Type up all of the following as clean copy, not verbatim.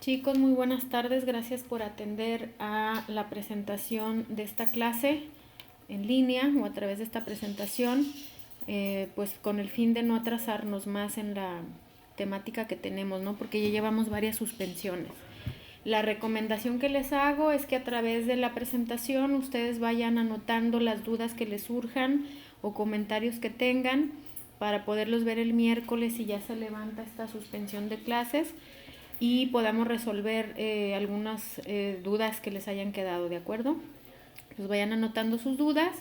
Chicos, muy buenas tardes. Gracias por atender a la presentación de esta clase en línea o a través de esta presentación, pues con el fin de no atrasarnos más en la temática que tenemos, ¿no? Porque ya llevamos varias suspensiones. La recomendación que les hago es que a través de la presentación ustedes vayan anotando las dudas que les surjan o comentarios que tengan para poderlos ver el miércoles si ya se levanta esta suspensión de clases y podamos resolver algunas dudas que les hayan quedado, ¿de acuerdo? Pues vayan anotando sus dudas.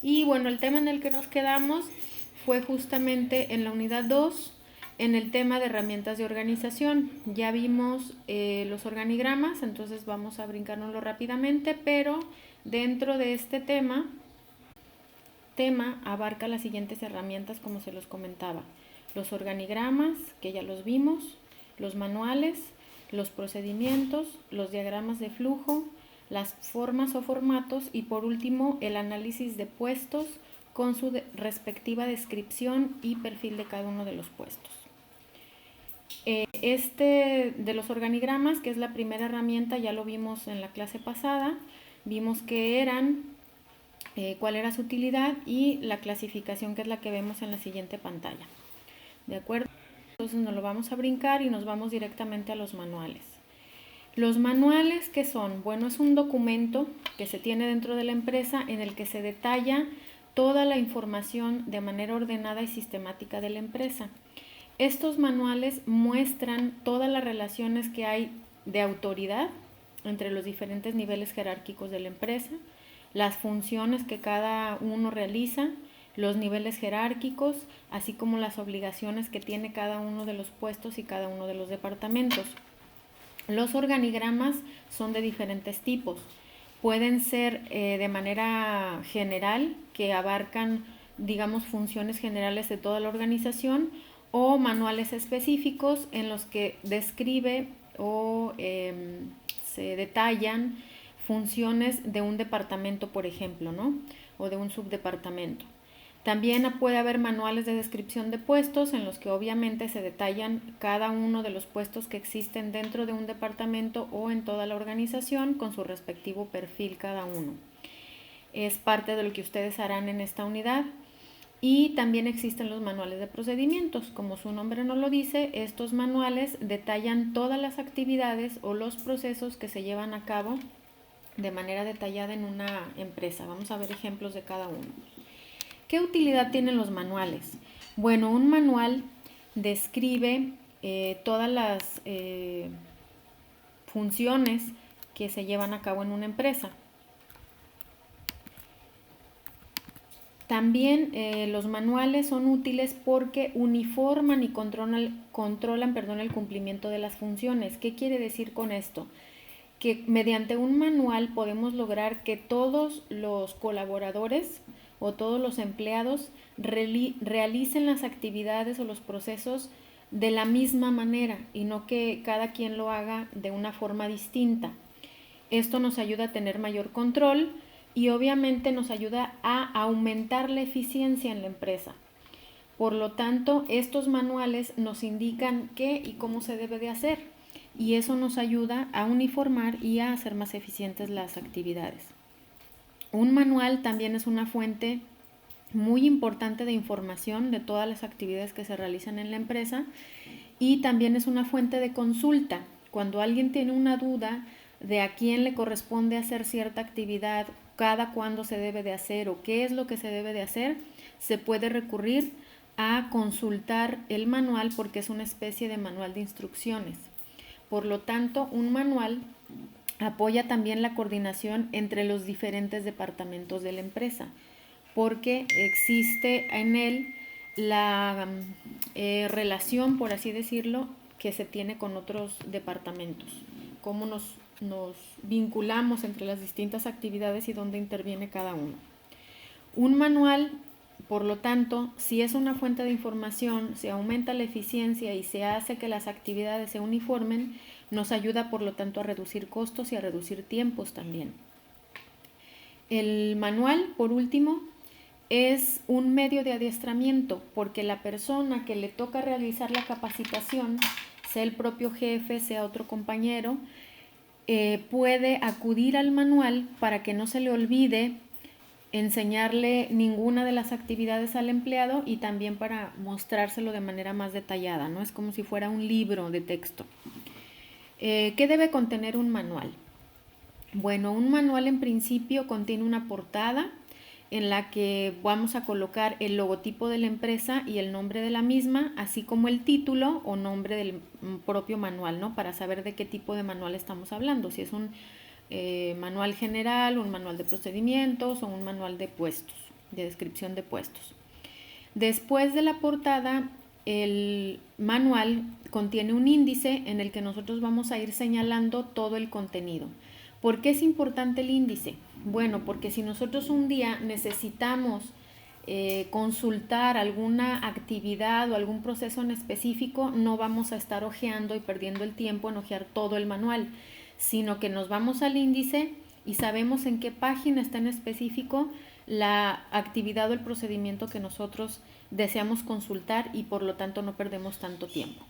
Y bueno, el tema en el que nos quedamos fue justamente en la unidad 2, en el tema de herramientas de organización. Ya vimos los organigramas, entonces vamos a brincárnoslo rápidamente, pero dentro de este tema abarca las siguientes herramientas como se los comentaba: los organigramas, que ya los vimos, los manuales, los procedimientos, los diagramas de flujo, las formas o formatos y por último el análisis de puestos con su respectiva descripción y perfil de cada uno de los puestos. Este de los organigramas, que es la primera herramienta, ya lo vimos en la clase pasada, vimos que eran cuál era su utilidad y la clasificación, que es la que vemos en la siguiente pantalla. ¿De acuerdo? Entonces nos lo vamos a brincar y nos vamos directamente a los manuales. Los manuales, ¿qué son? Bueno, es un documento que se tiene dentro de la empresa en el que se detalla toda la información de manera ordenada y sistemática de la empresa. Estos manuales muestran todas las relaciones que hay de autoridad entre los diferentes niveles jerárquicos de la empresa, las funciones que cada uno realiza, los niveles jerárquicos, así como las obligaciones que tiene cada uno de los puestos y cada uno de los departamentos. Los organigramas son de diferentes tipos. Pueden ser de manera general, que abarcan, digamos, funciones generales de toda la organización, o manuales específicos en los que describe o se detallan funciones de un departamento, por ejemplo, ¿no? O de un subdepartamento. También puede haber manuales de descripción de puestos en los que obviamente se detallan cada uno de los puestos que existen dentro de un departamento o en toda la organización con su respectivo perfil cada uno. Es parte de lo que ustedes harán en esta unidad. Y también existen los manuales de procedimientos. Como su nombre nos lo dice, estos manuales detallan todas las actividades o los procesos que se llevan a cabo de manera detallada en una empresa. Vamos a ver ejemplos de cada uno. ¿Qué utilidad tienen los manuales? Bueno, un manual describe todas las funciones que se llevan a cabo en una empresa. También los manuales son útiles porque uniforman y controlan el cumplimiento de las funciones. ¿Qué quiere decir con esto? Que mediante un manual podemos lograr que todos los colaboradores o todos los empleados realicen las actividades o los procesos de la misma manera y no que cada quien lo haga de una forma distinta. Esto nos ayuda a tener mayor control y obviamente nos ayuda a aumentar la eficiencia en la empresa. Por lo tanto, estos manuales nos indican qué y cómo se debe de hacer, y eso nos ayuda a uniformar y a hacer más eficientes las actividades. Un manual también es una fuente muy importante de información de todas las actividades que se realizan en la empresa, y también es una fuente de consulta. Cuando alguien tiene una duda de a quién le corresponde hacer cierta actividad, cada cuándo se debe de hacer o qué es lo que se debe de hacer, se puede recurrir a consultar el manual porque es una especie de manual de instrucciones. Por lo tanto, un manual apoya también la coordinación entre los diferentes departamentos de la empresa, porque existe en él la relación, por así decirlo, que se tiene con otros departamentos, cómo nos vinculamos entre las distintas actividades y dónde interviene cada uno. Un manual, por lo tanto, si es una fuente de información, se aumenta la eficiencia y se hace que las actividades se uniformen, nos ayuda por lo tanto a reducir costos y a reducir tiempos también. El manual, por último, es un medio de adiestramiento porque la persona que le toca realizar la capacitación sea el propio jefe, sea otro compañero, puede acudir al manual para que no se le olvide enseñarle ninguna de las actividades al empleado y también para mostrárselo de manera más detallada, ¿no? Es como si fuera un libro de texto. ¿Qué debe contener un manual? Bueno, un manual en principio contiene una portada en la que vamos a colocar el logotipo de la empresa y el nombre de la misma, así como el título o nombre del propio manual, ¿no? Para saber de qué tipo de manual estamos hablando, si es un manual general, un manual de procedimientos o un manual de puestos, de descripción de puestos. Después de la portada, el manual contiene un índice en el que nosotros vamos a ir señalando todo el contenido. ¿Por qué es importante el índice? Bueno, porque si nosotros un día necesitamos consultar alguna actividad o algún proceso en específico, no vamos a estar hojeando y perdiendo el tiempo en hojear todo el manual, sino que nos vamos al índice y sabemos en qué página está en específico la actividad o el procedimiento que nosotros deseamos consultar y por lo tanto no perdemos tanto tiempo.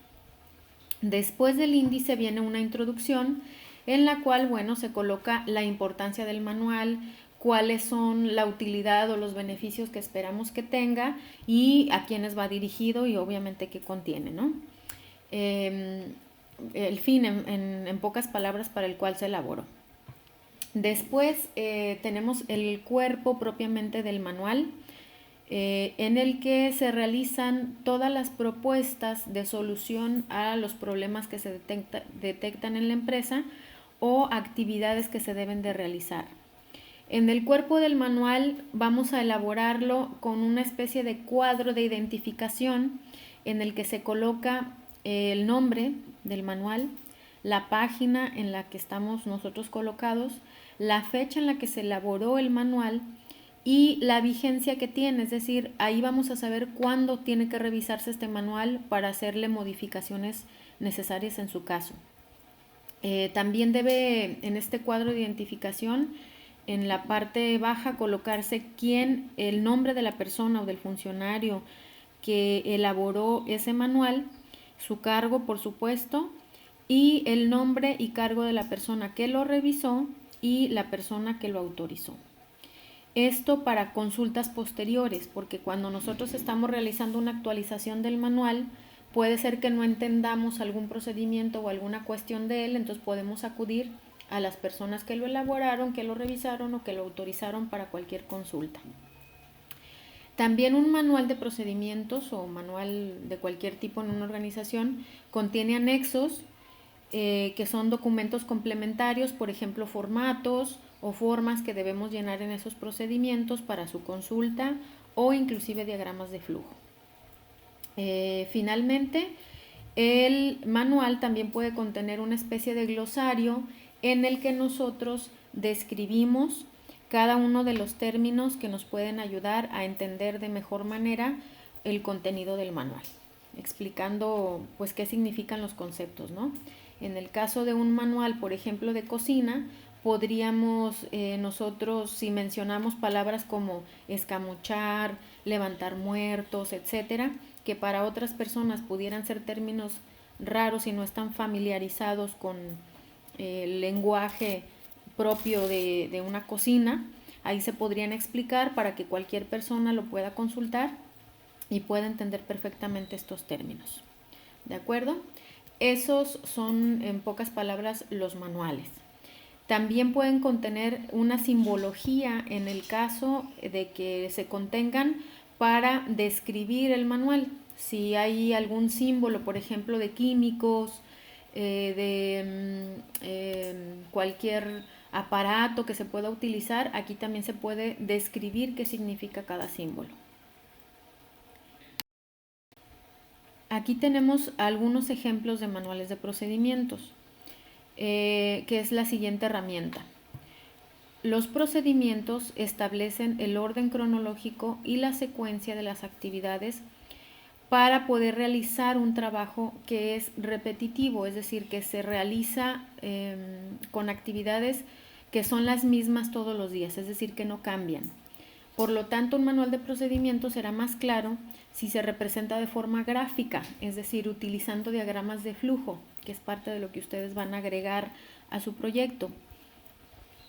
Después del índice viene una introducción en la cual, bueno, se coloca la importancia del manual, cuáles son la utilidad o los beneficios que esperamos que tenga y a quiénes va dirigido y obviamente qué contiene, ¿no? El fin, en pocas palabras, para el cual se elaboró. Después tenemos el cuerpo propiamente del manual, en el que se realizan todas las propuestas de solución a los problemas que se detectan en la empresa o actividades que se deben de realizar. En el cuerpo del manual vamos a elaborarlo con una especie de cuadro de identificación en el que se coloca el nombre del manual, la página en la que estamos nosotros colocados, la fecha en la que se elaboró el manual y la vigencia que tiene, es decir, ahí vamos a saber cuándo tiene que revisarse este manual para hacerle modificaciones necesarias en su caso. También debe en este cuadro de identificación, en la parte baja, colocarse el nombre de la persona o del funcionario que elaboró ese manual, su cargo, por supuesto, y el nombre y cargo de la persona que lo revisó y la persona que lo autorizó. Esto para consultas posteriores, porque cuando nosotros estamos realizando una actualización del manual, puede ser que no entendamos algún procedimiento o alguna cuestión de él, entonces podemos acudir a las personas que lo elaboraron, que lo revisaron o que lo autorizaron para cualquier consulta. También un manual de procedimientos o manual de cualquier tipo en una organización contiene anexos que son documentos complementarios, por ejemplo, formatos o formas que debemos llenar en esos procedimientos para su consulta o inclusive diagramas de flujo. Finalmente, el manual también puede contener una especie de glosario en el que nosotros describimos cada uno de los términos que nos pueden ayudar a entender de mejor manera el contenido del manual, explicando pues qué significan los conceptos, ¿no? En el caso de un manual, por ejemplo, de cocina, podríamos nosotros, si mencionamos palabras como escamochar, levantar muertos, etcétera, que para otras personas pudieran ser términos raros y no están familiarizados con el lenguaje propio de una cocina, ahí se podrían explicar para que cualquier persona lo pueda consultar y pueda entender perfectamente estos términos. ¿De acuerdo? Esos son, en pocas palabras, los manuales. También pueden contener una simbología en el caso de que se contengan para describir el manual. Si hay algún símbolo, por ejemplo, de químicos, cualquier aparato que se pueda utilizar, aquí también se puede describir qué significa cada símbolo. Aquí tenemos algunos ejemplos de manuales de procedimientos, que es la siguiente herramienta. Los procedimientos establecen el orden cronológico y la secuencia de las actividades para poder realizar un trabajo que es repetitivo, es decir, que se realiza con actividades que son las mismas todos los días, es decir, que no cambian. Por lo tanto, un manual de procedimientos será más claro si se representa de forma gráfica, es decir, utilizando diagramas de flujo, que es parte de lo que ustedes van a agregar a su proyecto.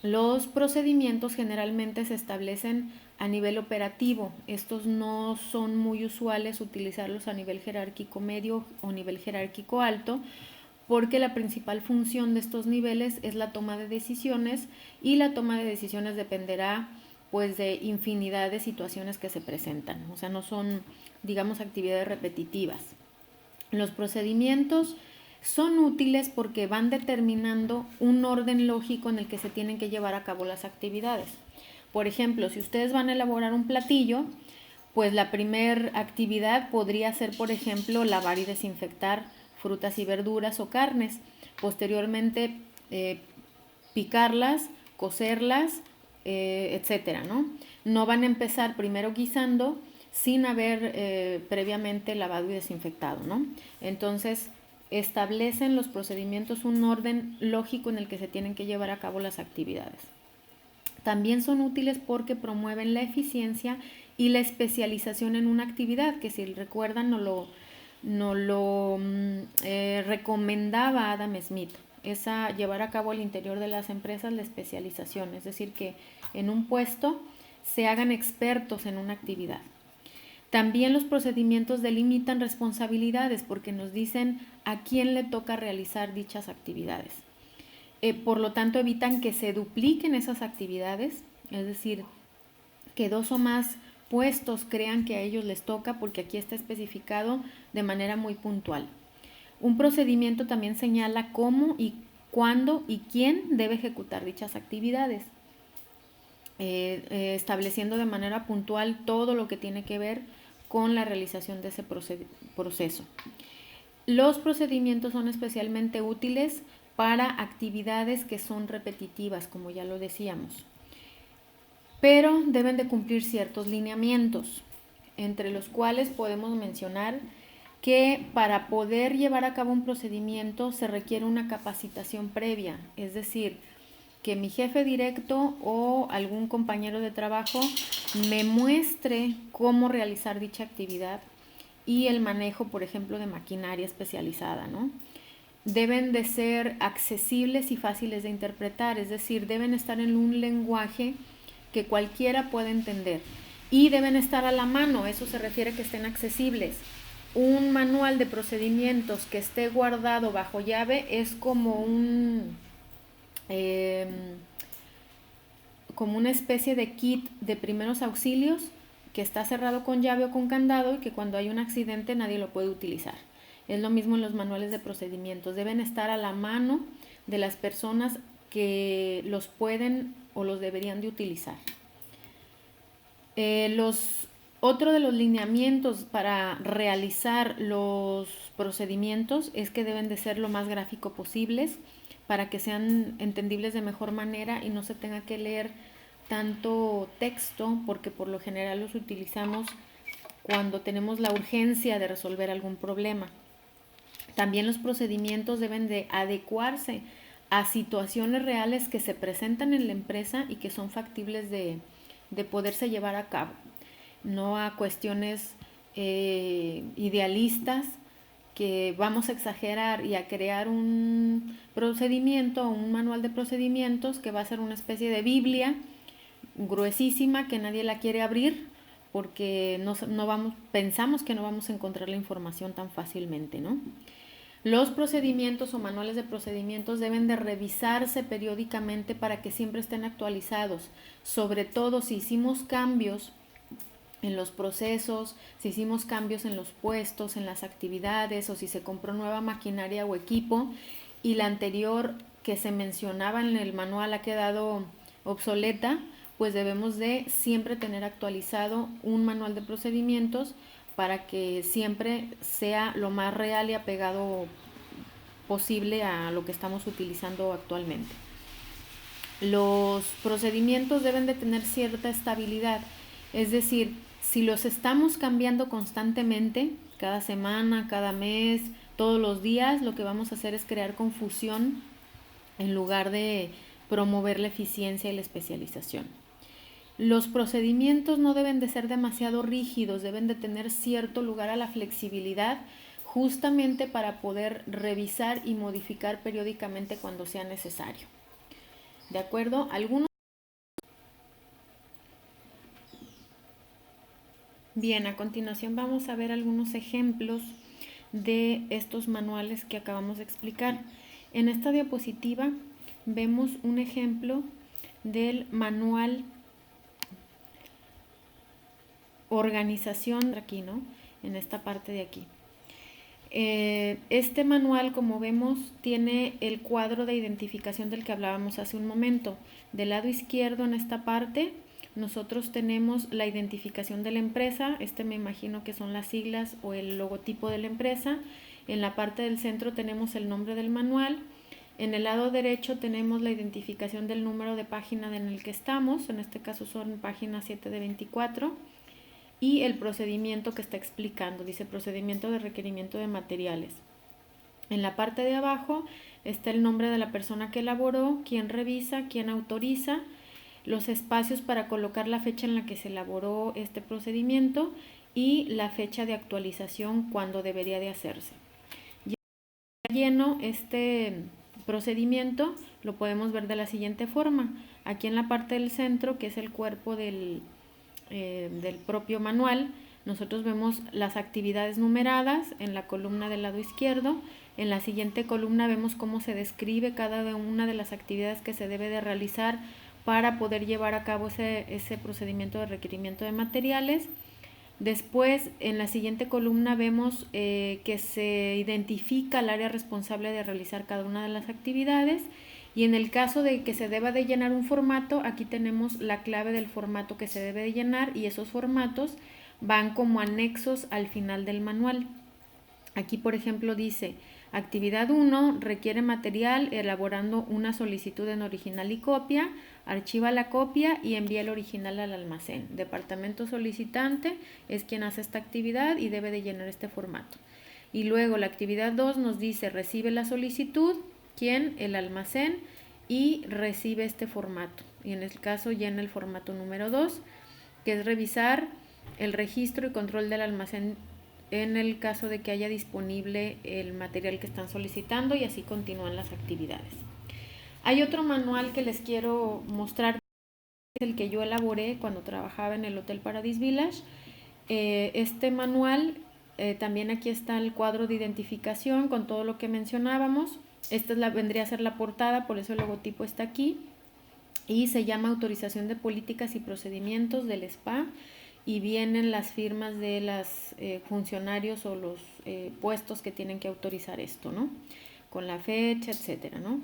Los procedimientos generalmente se establecen a nivel operativo. Estos no son muy usuales utilizarlos a nivel jerárquico medio o nivel jerárquico alto, porque la principal función de estos niveles es la toma de decisiones, y la toma de decisiones dependerá pues de infinidad de situaciones que se presentan, o sea, no son, digamos, actividades repetitivas. Los procedimientos son útiles porque van determinando un orden lógico en el que se tienen que llevar a cabo las actividades. Por ejemplo, si ustedes van a elaborar un platillo, pues la primera actividad podría ser, por ejemplo, lavar y desinfectar frutas y verduras o carnes. Posteriormente, picarlas, cocerlas, etcétera, ¿no? No van a empezar primero guisando sin haber previamente lavado y desinfectado, ¿no? Entonces, establecen los procedimientos un orden lógico en el que se tienen que llevar a cabo las actividades. También son útiles porque promueven la eficiencia y la especialización en una actividad, que si recuerdan nos lo recomendaba Adam Smith, esa llevar a cabo al interior de las empresas la especialización, es decir, que en un puesto se hagan expertos en una actividad. También los procedimientos delimitan responsabilidades porque nos dicen a quién le toca realizar dichas actividades. Por lo tanto, evitan que se dupliquen esas actividades, es decir, que dos o más puestos crean que a ellos les toca, porque aquí está especificado de manera muy puntual. Un procedimiento también señala cómo y cuándo y quién debe ejecutar dichas actividades, estableciendo de manera puntual todo lo que tiene que ver con la realización de ese proceso. Los procedimientos son especialmente útiles para actividades que son repetitivas, como ya lo decíamos, pero deben de cumplir ciertos lineamientos, entre los cuales podemos mencionar que para poder llevar a cabo un procedimiento se requiere una capacitación previa, es decir, que mi jefe directo o algún compañero de trabajo me muestre cómo realizar dicha actividad y el manejo, por ejemplo, de maquinaria especializada, ¿no? Deben de ser accesibles y fáciles de interpretar, es decir, deben estar en un lenguaje que cualquiera pueda entender, y deben estar a la mano, eso se refiere a que estén accesibles. Un manual de procedimientos que esté guardado bajo llave es como como una especie de kit de primeros auxilios que está cerrado con llave o con candado y que cuando hay un accidente nadie lo puede utilizar. Es lo mismo en los manuales de procedimientos, deben estar a la mano de las personas que los pueden o los deberían de utilizar. Otro de los lineamientos para realizar los procedimientos es que deben de ser lo más gráfico posibles para que sean entendibles de mejor manera y no se tenga que leer tanto texto, porque por lo general los utilizamos cuando tenemos la urgencia de resolver algún problema. También los procedimientos deben de adecuarse a situaciones reales que se presentan en la empresa y que son factibles de poderse llevar a cabo, no a cuestiones idealistas que vamos a exagerar y a crear un procedimiento o un manual de procedimientos que va a ser una especie de Biblia gruesísima que nadie la quiere abrir porque pensamos que no vamos a encontrar la información tan fácilmente, ¿no? Los procedimientos o manuales de procedimientos deben de revisarse periódicamente para que siempre estén actualizados, sobre todo si hicimos cambios en los procesos, si hicimos cambios en los puestos, en las actividades, o si se compró nueva maquinaria o equipo y la anterior que se mencionaba en el manual ha quedado obsoleta, pues debemos de siempre tener actualizado un manual de procedimientos para que siempre sea lo más real y apegado posible a lo que estamos utilizando actualmente. Los procedimientos deben de tener cierta estabilidad, es decir, si los estamos cambiando constantemente, cada semana, cada mes, todos los días, lo que vamos a hacer es crear confusión en lugar de promover la eficiencia y la especialización. Los procedimientos no deben de ser demasiado rígidos, deben de tener cierto lugar a la flexibilidad, justamente para poder revisar y modificar periódicamente cuando sea necesario. ¿De acuerdo? Bien, a continuación vamos a ver algunos ejemplos de estos manuales que acabamos de explicar. En esta diapositiva vemos un ejemplo del manual organización, aquí, ¿no? En esta parte de aquí. Este manual, como vemos, tiene el cuadro de identificación del que hablábamos hace un momento. Del lado izquierdo, en esta parte, nosotros tenemos la identificación de la empresa. Me imagino que son las siglas o el logotipo de la empresa. En la parte del centro tenemos el nombre del manual. En el lado derecho tenemos la identificación del número de página en el que estamos. En este caso son página 7 de 24. Y el procedimiento que está explicando, dice procedimiento de requerimiento de materiales. En la parte de abajo está el nombre de la persona que elaboró, quién revisa, quién autoriza, los espacios para colocar la fecha en la que se elaboró este procedimiento y la fecha de actualización cuando debería de hacerse. Ya lleno este procedimiento, lo podemos ver de la siguiente forma. Aquí en la parte del centro, que es el cuerpo del propio manual, nosotros vemos las actividades numeradas en la columna del lado izquierdo. En la siguiente columna vemos cómo se describe cada una de las actividades que se debe de realizar para poder llevar a cabo ese procedimiento de requerimiento de materiales. Después, en la siguiente columna vemos que se identifica el área responsable de realizar cada una de las actividades. Y en el caso de que se deba de llenar un formato, aquí tenemos la clave del formato que se debe de llenar y esos formatos van como anexos al final del manual. Aquí, por ejemplo, dice, actividad 1, requiere material elaborando una solicitud en original y copia, archiva la copia y envía el original al almacén. Departamento solicitante es quien hace esta actividad y debe de llenar este formato. Y luego la actividad 2 nos dice, recibe la solicitud, quien, el almacén, y recibe este formato. Y en el caso llena el formato número 2, que es revisar el registro y control del almacén en el caso de que haya disponible el material que están solicitando, y así continúan las actividades. Hay otro manual que les quiero mostrar, es el que yo elaboré cuando trabajaba en el Hotel Paradise Village. Este manual, también aquí está el cuadro de identificación con todo lo que mencionábamos. Vendría a ser la portada, por eso el logotipo está aquí. Y se llama Autorización de Políticas y Procedimientos del SPA. Y vienen las firmas de los funcionarios o los puestos que tienen que autorizar esto, ¿no? Con la fecha, etcétera, ¿no?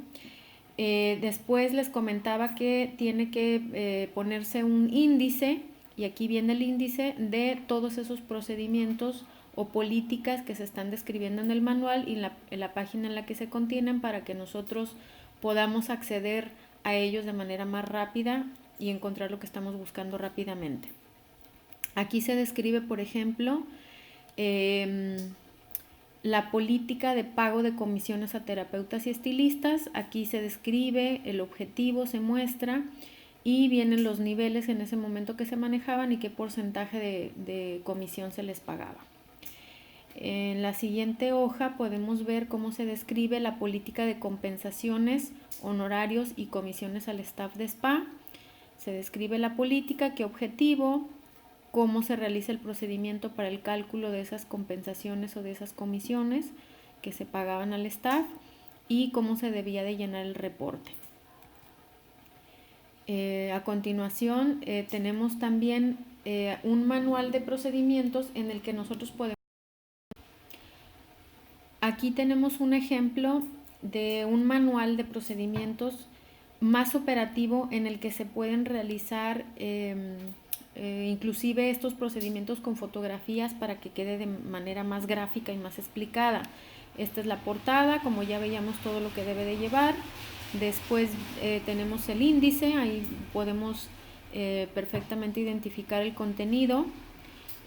Después les comentaba que tiene que ponerse un índice, y aquí viene el índice de todos esos procedimientos o políticas que se están describiendo en el manual y en la página en la que se contienen, para que nosotros podamos acceder a ellos de manera más rápida y encontrar lo que estamos buscando rápidamente. Aquí se describe, por ejemplo, la política de pago de comisiones a terapeutas y estilistas. Aquí se describe el objetivo, se muestra, y vienen los niveles en ese momento que se manejaban y qué porcentaje de comisión se les pagaba. En la siguiente hoja podemos ver cómo se describe la política de compensaciones, honorarios y comisiones al staff de spa. Se describe la política, qué objetivo, cómo se realiza el procedimiento para el cálculo de esas compensaciones o de esas comisiones que se pagaban al staff, y cómo se debía de llenar el reporte. A continuación tenemos también un manual de procedimientos en el que nosotros podemos... Aquí tenemos un ejemplo de un manual de procedimientos más operativo en el que se pueden realizar inclusive estos procedimientos con fotografías para que quede de manera más gráfica y más explicada. Esta es la portada, como ya veíamos todo lo que debe de llevar. Después tenemos el índice, ahí podemos perfectamente identificar el contenido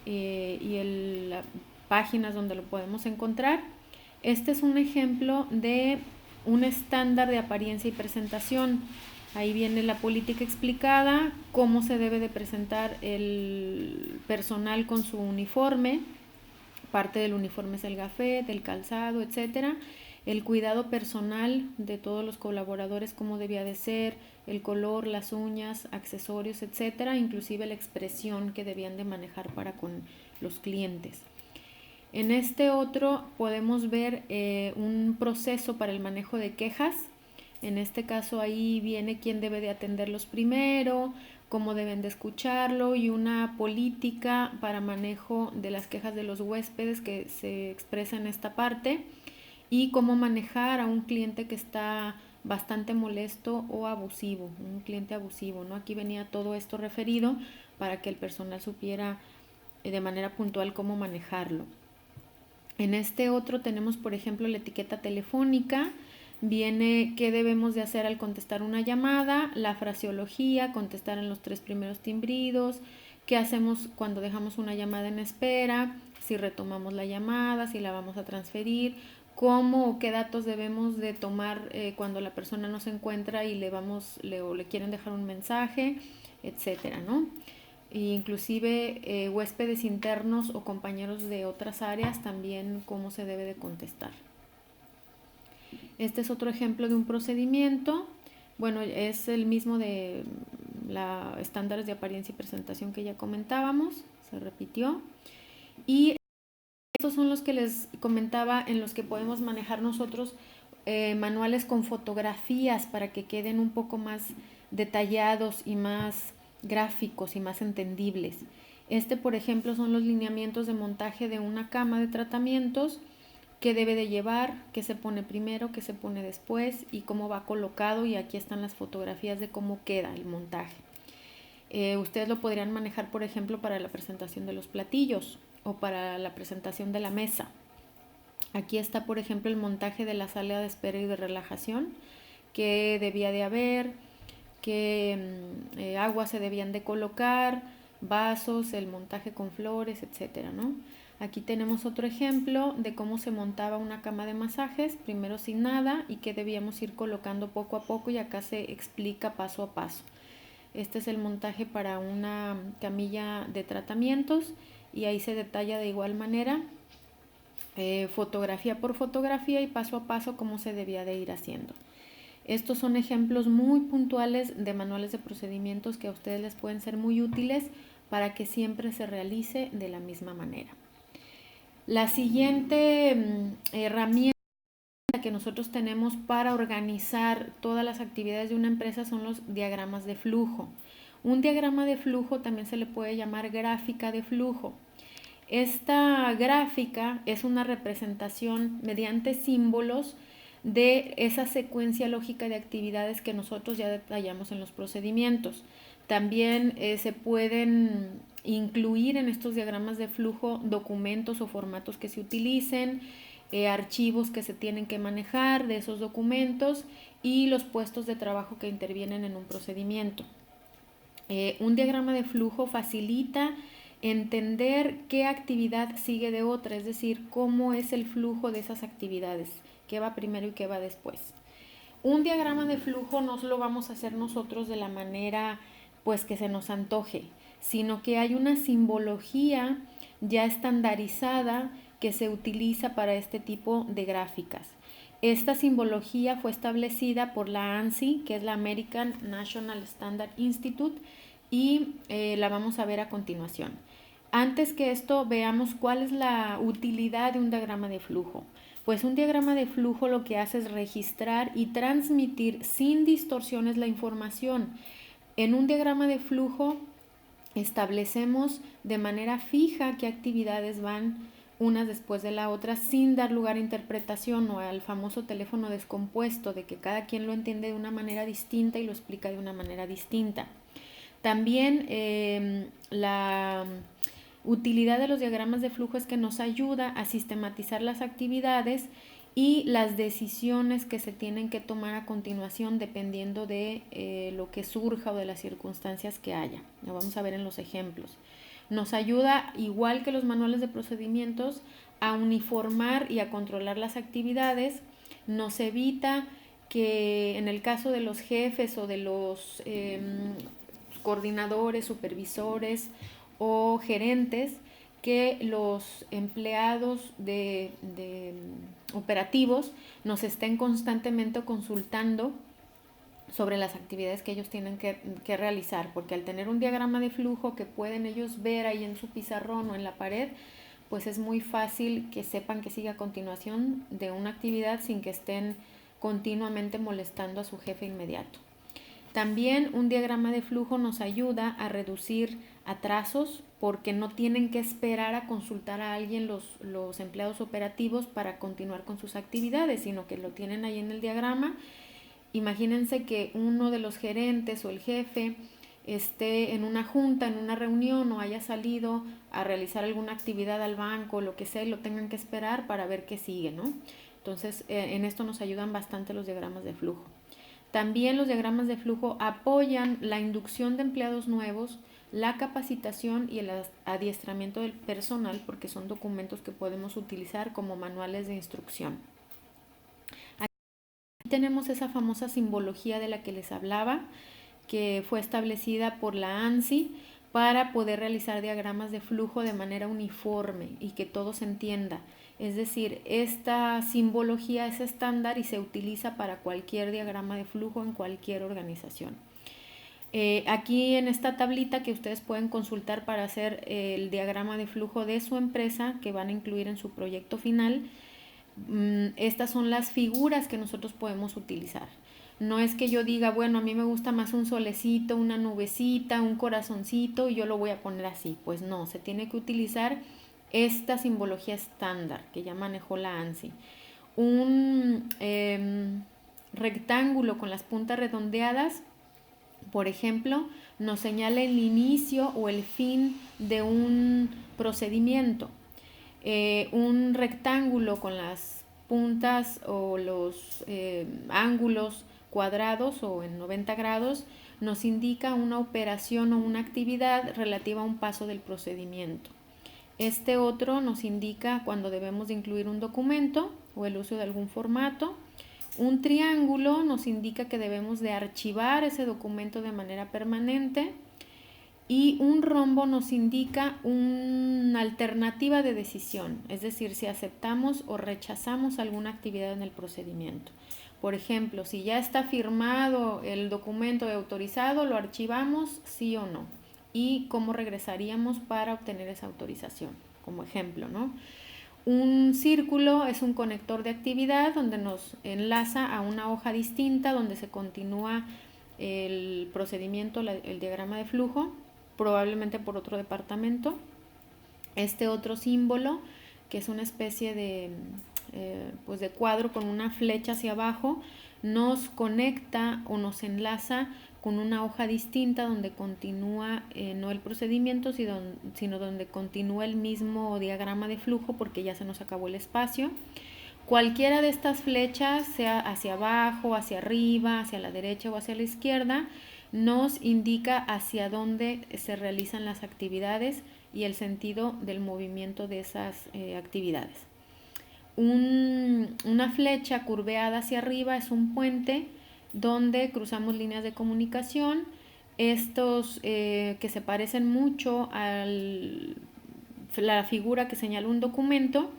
y las páginas donde lo podemos encontrar. Este es un ejemplo de un estándar de apariencia y presentación. Ahí viene la política explicada, cómo se debe de presentar el personal con su uniforme. Parte del uniforme es el gafet, el calzado, etcétera. El cuidado personal de todos los colaboradores, cómo debía de ser, el color, las uñas, accesorios, etcétera, inclusive la expresión que debían de manejar para con los clientes. En este otro podemos ver un proceso para el manejo de quejas. En este caso ahí viene quién debe de atenderlos primero, cómo deben de escucharlo y una política para manejo de las quejas de los huéspedes que se expresa en esta parte y cómo manejar a un cliente que está bastante molesto o abusivo, un cliente abusivo, ¿no? Aquí venía todo esto referido para que el personal supiera de manera puntual cómo manejarlo. En este otro tenemos, por ejemplo, la etiqueta telefónica. Viene qué debemos de hacer al contestar una llamada, la fraseología, contestar en los 3 primeros timbridos, qué hacemos cuando dejamos una llamada en espera, si retomamos la llamada, si la vamos a transferir, cómo o qué datos debemos de tomar cuando la persona no se encuentra y le quieren dejar un mensaje, etcétera, ¿no? Inclusive huéspedes internos o compañeros de otras áreas también cómo se debe de contestar. Este es otro ejemplo de un procedimiento. Bueno, es el mismo de los estándares de apariencia y presentación que ya comentábamos, se repitió. Y estos son los que les comentaba en los que podemos manejar nosotros manuales con fotografías para que queden un poco más detallados y más gráficos y más entendibles. Este, por ejemplo, son los lineamientos de montaje de una cama de tratamientos, qué debe de llevar, qué se pone primero, qué se pone después y cómo va colocado, y aquí están las fotografías de cómo queda el montaje. Ustedes lo podrían manejar, por ejemplo, para la presentación de los platillos o para la presentación de la mesa. Aquí está, por ejemplo, el montaje de la sala de espera y de relajación, qué debía de haber, qué agua se debían de colocar, vasos, el montaje con flores, etcétera, ¿no? Aquí tenemos otro ejemplo de cómo se montaba una cama de masajes, primero sin nada y que debíamos ir colocando poco a poco, y acá se explica paso a paso. Este es el montaje para una camilla de tratamientos y ahí se detalla de igual manera fotografía por fotografía y paso a paso cómo se debía de ir haciendo. Estos son ejemplos muy puntuales de manuales de procedimientos que a ustedes les pueden ser muy útiles para que siempre se realice de la misma manera. La siguiente herramienta que nosotros tenemos para organizar todas las actividades de una empresa son los diagramas de flujo. Un diagrama de flujo también se le puede llamar gráfica de flujo. Esta gráfica es una representación mediante símbolos de esa secuencia lógica de actividades que nosotros ya detallamos en los procedimientos. También se pueden incluir en estos diagramas de flujo documentos o formatos que se utilicen, archivos que se tienen que manejar de esos documentos y los puestos de trabajo que intervienen en un procedimiento. Un diagrama de flujo facilita entender qué actividad sigue de otra, es decir, cómo es el flujo de esas actividades, qué va primero y qué va después. Un diagrama de flujo no lo vamos a hacer nosotros de la manera pues que se nos antoje, sino que hay una simbología ya estandarizada que se utiliza para este tipo de gráficas. Esta simbología fue establecida por la ANSI, que es la American National Standard Institute, y la vamos a ver a continuación. Antes que esto, veamos cuál es la utilidad de un diagrama de flujo. Pues un diagrama de flujo lo que hace es registrar y transmitir sin distorsiones la información. En un diagrama de flujo establecemos de manera fija qué actividades van unas después de la otra sin dar lugar a interpretación o al famoso teléfono descompuesto de que cada quien lo entiende de una manera distinta y lo explica de una manera distinta. También la utilidad de los diagramas de flujo es que nos ayuda a sistematizar las actividades y las decisiones que se tienen que tomar a continuación dependiendo de lo que surja o de las circunstancias que haya. Lo vamos a ver en los ejemplos. Nos ayuda, igual que los manuales de procedimientos, a uniformar y a controlar las actividades. Nos evita que en el caso de los jefes o de los coordinadores, supervisores o gerentes, que los empleados de operativos nos estén constantemente consultando sobre las actividades que ellos tienen que realizar, porque al tener un diagrama de flujo que pueden ellos ver ahí en su pizarrón o en la pared, pues es muy fácil que sepan que sigue a continuación de una actividad sin que estén continuamente molestando a su jefe inmediato. También un diagrama de flujo nos ayuda a reducir atrasos porque no tienen que esperar a consultar a alguien los empleados operativos para continuar con sus actividades, sino que lo tienen ahí en el diagrama. Imagínense que uno de los gerentes o el jefe esté en una junta, en una reunión o haya salido a realizar alguna actividad al banco, lo que sea, y lo tengan que esperar para ver qué sigue, ¿no? Entonces, en esto nos ayudan bastante los diagramas de flujo. También los diagramas de flujo apoyan la inducción de empleados nuevos, la capacitación y el adiestramiento del personal, porque son documentos que podemos utilizar como manuales de instrucción. Aquí tenemos esa famosa simbología de la que les hablaba, que fue establecida por la ANSI para poder realizar diagramas de flujo de manera uniforme y que todo se entienda. Es decir, esta simbología es estándar y se utiliza para cualquier diagrama de flujo en cualquier organización. Aquí en esta tablita que ustedes pueden consultar para hacer el diagrama de flujo de su empresa que van a incluir en su proyecto final, estas son las figuras que nosotros podemos utilizar. No es que yo diga, bueno, a mí me gusta más un solecito, una nubecita, un corazoncito y yo lo voy a poner así. Pues no, se tiene que utilizar esta simbología estándar que ya manejó la ANSI. Un rectángulo con las puntas redondeadas, por ejemplo, nos señala el inicio o el fin de un procedimiento. Un rectángulo con las puntas o los ángulos cuadrados o en 90 grados nos indica una operación o una actividad relativa a un paso del procedimiento. Este otro nos indica cuando debemos de incluir un documento o el uso de algún formato. Un triángulo nos indica que debemos de archivar ese documento de manera permanente. Y un rombo nos indica una alternativa de decisión, es decir, si aceptamos o rechazamos alguna actividad en el procedimiento. Por ejemplo, si ya está firmado el documento de autorizado, lo archivamos, sí o no. Y cómo regresaríamos para obtener esa autorización, como ejemplo, ¿no? Un círculo es un conector de actividad donde nos enlaza a una hoja distinta donde se continúa el procedimiento, el diagrama de flujo, probablemente por otro departamento. Este otro símbolo, que es una especie de, pues de cuadro con una flecha hacia abajo, nos conecta o nos enlaza con una hoja distinta donde continúa no el procedimiento, sino donde continúa el mismo diagrama de flujo porque ya se nos acabó el espacio. Cualquiera de estas flechas, sea hacia abajo, hacia arriba, hacia la derecha o hacia la izquierda, nos indica hacia dónde se realizan las actividades y el sentido del movimiento de esas actividades. Una flecha curveada hacia arriba es un puente donde cruzamos líneas de comunicación. Estos que se parecen mucho a la figura que señala un documento,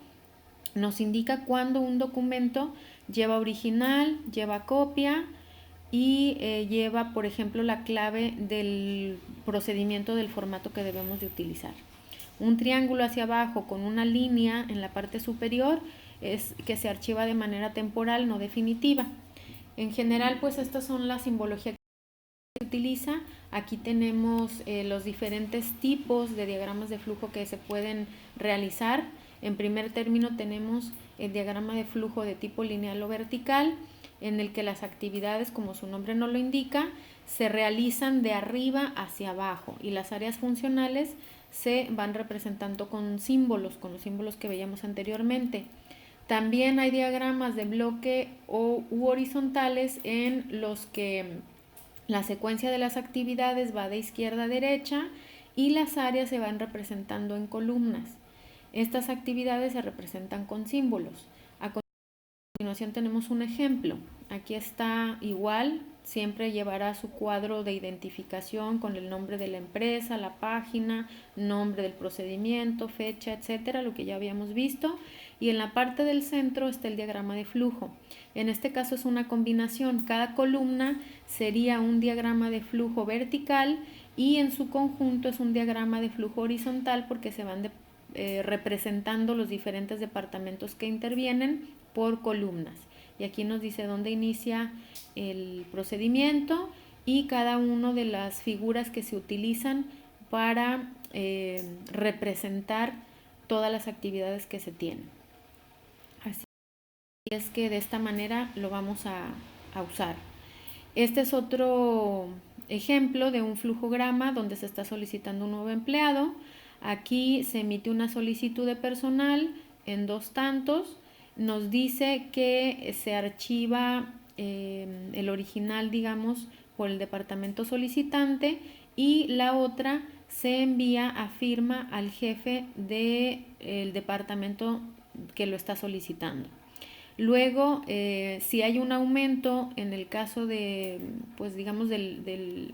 nos indica cuando un documento lleva original, lleva copia y lleva, por ejemplo, la clave del procedimiento del formato que debemos de utilizar. Un triángulo hacia abajo con una línea en la parte superior es que se archiva de manera temporal, no definitiva. En general, pues estas son las simbologías que se utiliza. Aquí tenemos los diferentes tipos de diagramas de flujo que se pueden realizar. En primer término tenemos el diagrama de flujo de tipo lineal o vertical, en el que las actividades, como su nombre no lo indica, se realizan de arriba hacia abajo y las áreas funcionales se van representando con símbolos, con los símbolos que veíamos anteriormente. También hay diagramas de bloque u horizontales en los que la secuencia de las actividades va de izquierda a derecha y las áreas se van representando en columnas. Estas actividades se representan con símbolos. A continuación tenemos un ejemplo. Aquí está igual, siempre llevará su cuadro de identificación con el nombre de la empresa, la página, nombre del procedimiento, fecha, etcétera, lo que ya habíamos visto. Y en la parte del centro está el diagrama de flujo. En este caso es una combinación. Cada columna sería un diagrama de flujo vertical y en su conjunto es un diagrama de flujo horizontal porque se van representando los diferentes departamentos que intervienen por columnas. Y aquí nos dice dónde inicia el procedimiento y cada una de las figuras que se utilizan para representar todas las actividades que se tienen. Así es que de esta manera lo vamos a usar. Este es otro ejemplo de un flujograma donde se está solicitando un nuevo empleado. Aquí se emite una solicitud de personal en 2 tantos. Nos dice que se archiva el original, digamos, por el departamento solicitante y la otra se envía a firma al jefe del departamento que lo está solicitando. Luego, si hay un aumento en el caso de, pues digamos, del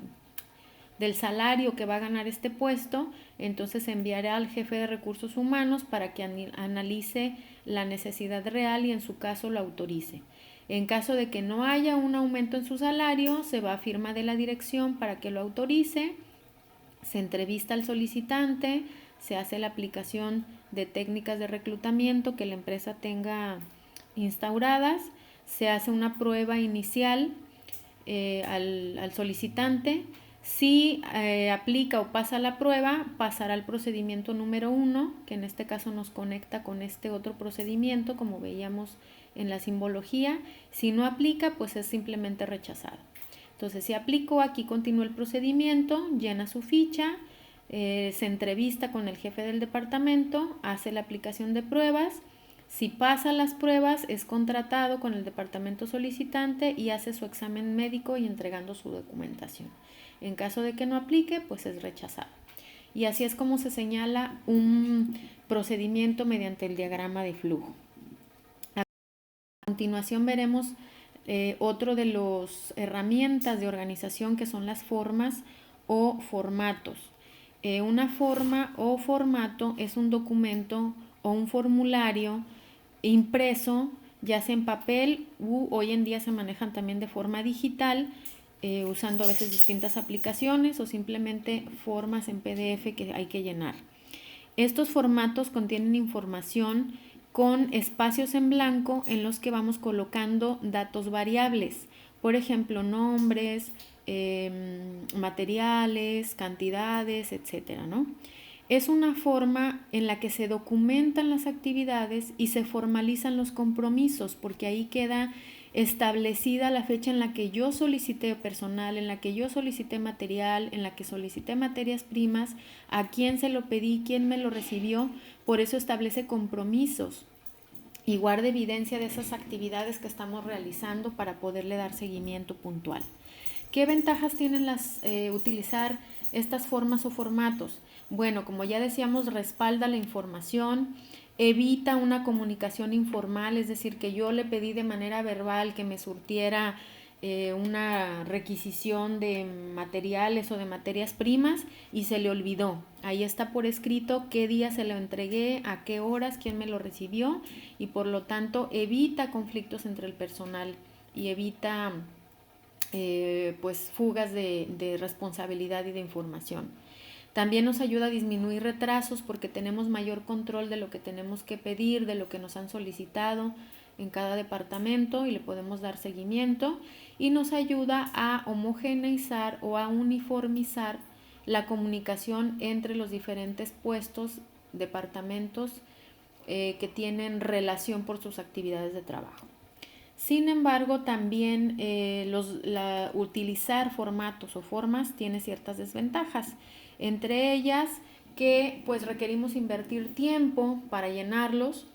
salario que va a ganar este puesto, entonces se enviará al jefe de recursos humanos para que analice la necesidad real y en su caso lo autorice. En caso de que no haya un aumento en su salario, se va a firma de la dirección para que lo autorice, se entrevista al solicitante, se hace la aplicación de técnicas de reclutamiento que la empresa tenga instauradas, se hace una prueba inicial al solicitante. Si aplica o pasa la prueba, pasará al procedimiento número 1, que en este caso nos conecta con este otro procedimiento, como veíamos en la simbología. Si no aplica, pues es simplemente rechazado. Entonces, si aplicó, aquí continúa el procedimiento, llena su ficha, se entrevista con el jefe del departamento, hace la aplicación de pruebas. Si pasa las pruebas, es contratado con el departamento solicitante y hace su examen médico y entregando su documentación. En caso de que no aplique, pues es rechazado. Y así es como se señala un procedimiento mediante el diagrama de flujo. A continuación veremos otro de las herramientas de organización que son las formas o formatos. Una forma o formato es un documento o un formulario impreso, ya sea en papel u hoy en día se manejan también de forma digital, usando a veces distintas aplicaciones o simplemente formas en PDF que hay que llenar. Estos formatos contienen información con espacios en blanco en los que vamos colocando datos variables, por ejemplo, nombres, materiales, cantidades, etcétera, ¿no? Es una forma en la que se documentan las actividades y se formalizan los compromisos, porque ahí queda establecida la fecha en la que yo solicité personal, en la que yo solicité material, en la que solicité materias primas, a quién se lo pedí, quién me lo recibió. Por eso establece compromisos y guarda evidencia de esas actividades que estamos realizando para poderle dar seguimiento puntual. ¿Qué ventajas tienen utilizar estas formas o formatos? Bueno, como ya decíamos, respalda la información, evita una comunicación informal, es decir, que yo le pedí de manera verbal que me surtiera una requisición de materiales o de materias primas y se le olvidó. Ahí está por escrito qué día se lo entregué, a qué horas, quién me lo recibió y por lo tanto evita conflictos entre el personal y evita pues fugas de responsabilidad y de información. También nos ayuda a disminuir retrasos porque tenemos mayor control de lo que tenemos que pedir, de lo que nos han solicitado en cada departamento y le podemos dar seguimiento y nos ayuda a homogeneizar o a uniformizar la comunicación entre los diferentes puestos, departamentos que tienen relación por sus actividades de trabajo. Sin embargo, también utilizar formatos o formas tiene ciertas desventajas, entre ellas que pues requerimos invertir tiempo para llenarlos.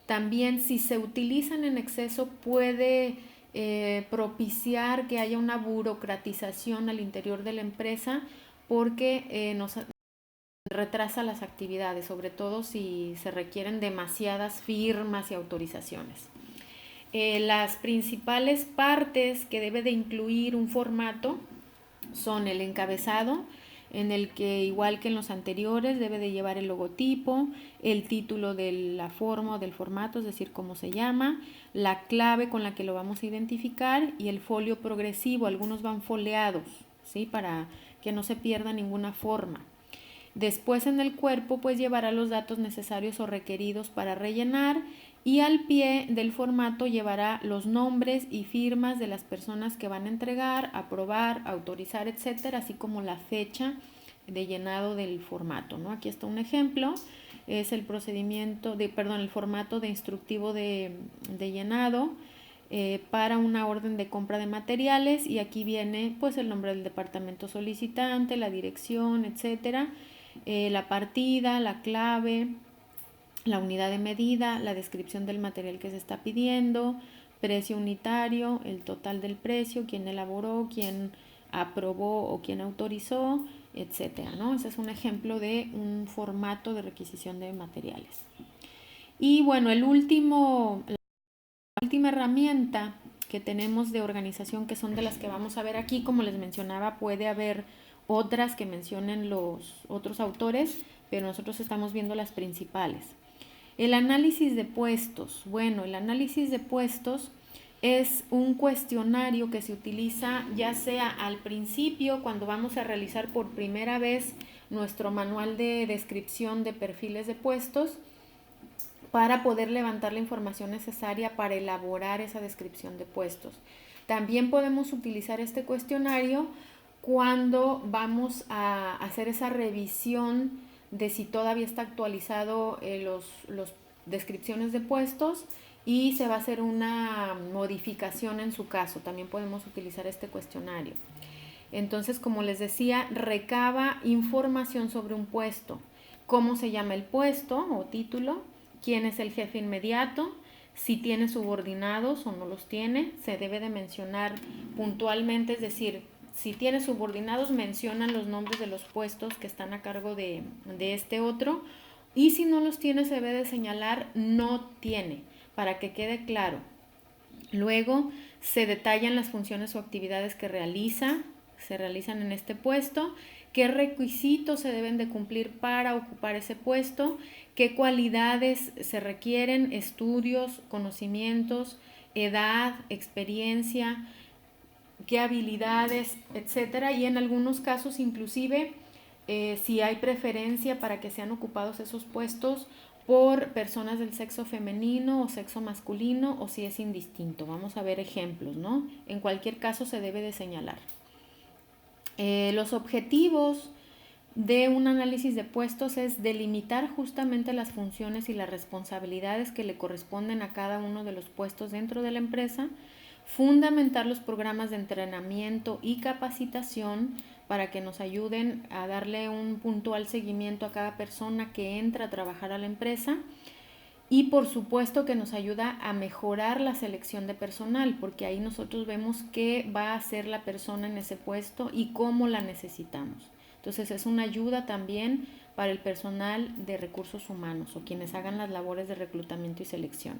También si se utilizan en exceso puede propiciar que haya una burocratización al interior de la empresa porque nos retrasa las actividades, sobre todo si se requieren demasiadas firmas y autorizaciones. Las principales partes que debe de incluir un formato son el encabezado, en el que igual que en los anteriores debe de llevar el logotipo, el título de la forma o del formato, es decir, cómo se llama, la clave con la que lo vamos a identificar y el folio progresivo. Algunos van foliados, ¿sí? Para que no se pierda ninguna forma. Después en el cuerpo pues llevará los datos necesarios o requeridos para rellenar y al pie del formato llevará los nombres y firmas de las personas que van a entregar, aprobar, autorizar, etcétera, así como la fecha de llenado del formato, ¿no? Aquí está un ejemplo, es el el formato de instructivo de llenado para una orden de compra de materiales y aquí viene pues el nombre del departamento solicitante, la dirección, etcétera, la partida, la clave, la unidad de medida, la descripción del material que se está pidiendo, precio unitario, el total del precio, quién elaboró, quién aprobó o quién autorizó, etcétera, ¿no? Ese es un ejemplo de un formato de requisición de materiales. Y bueno, la última herramienta que tenemos de organización, que son de las que vamos a ver aquí, como les mencionaba, puede haber otras que mencionen los otros autores, pero nosotros estamos viendo las principales. El análisis de puestos. Bueno, el análisis de puestos es un cuestionario que se utiliza ya sea al principio, cuando vamos a realizar por primera vez nuestro manual de descripción de perfiles de puestos, para poder levantar la información necesaria para elaborar esa descripción de puestos. También podemos utilizar este cuestionario cuando vamos a hacer esa revisión de si todavía está actualizado los descripciones de puestos y se va a hacer una modificación en su caso. También podemos utilizar este cuestionario. Entonces, como les decía, recaba información sobre un puesto, cómo se llama el puesto o título, quién es el jefe inmediato, si tiene subordinados o no los tiene, se debe de mencionar puntualmente, es decir, si tiene subordinados, mencionan los nombres de los puestos que están a cargo de este otro, y si no los tiene, se debe de señalar no tiene, para que quede claro. Luego se detallan las funciones o actividades que se realizan en este puesto, qué requisitos se deben de cumplir para ocupar ese puesto, qué cualidades se requieren, estudios, conocimientos, edad, experiencia, qué habilidades, etcétera, y en algunos casos inclusive si hay preferencia para que sean ocupados esos puestos por personas del sexo femenino o sexo masculino o si es indistinto. Vamos a ver ejemplos, ¿no? En cualquier caso se debe de señalar. Los objetivos de un análisis de puestos es delimitar justamente las funciones y las responsabilidades que le corresponden a cada uno de los puestos dentro de la empresa, fundamentar los programas de entrenamiento y capacitación para que nos ayuden a darle un puntual seguimiento a cada persona que entra a trabajar a la empresa y por supuesto que nos ayuda a mejorar la selección de personal porque ahí nosotros vemos qué va a hacer la persona en ese puesto y cómo la necesitamos. Entonces es una ayuda también para el personal de recursos humanos o quienes hagan las labores de reclutamiento y selección.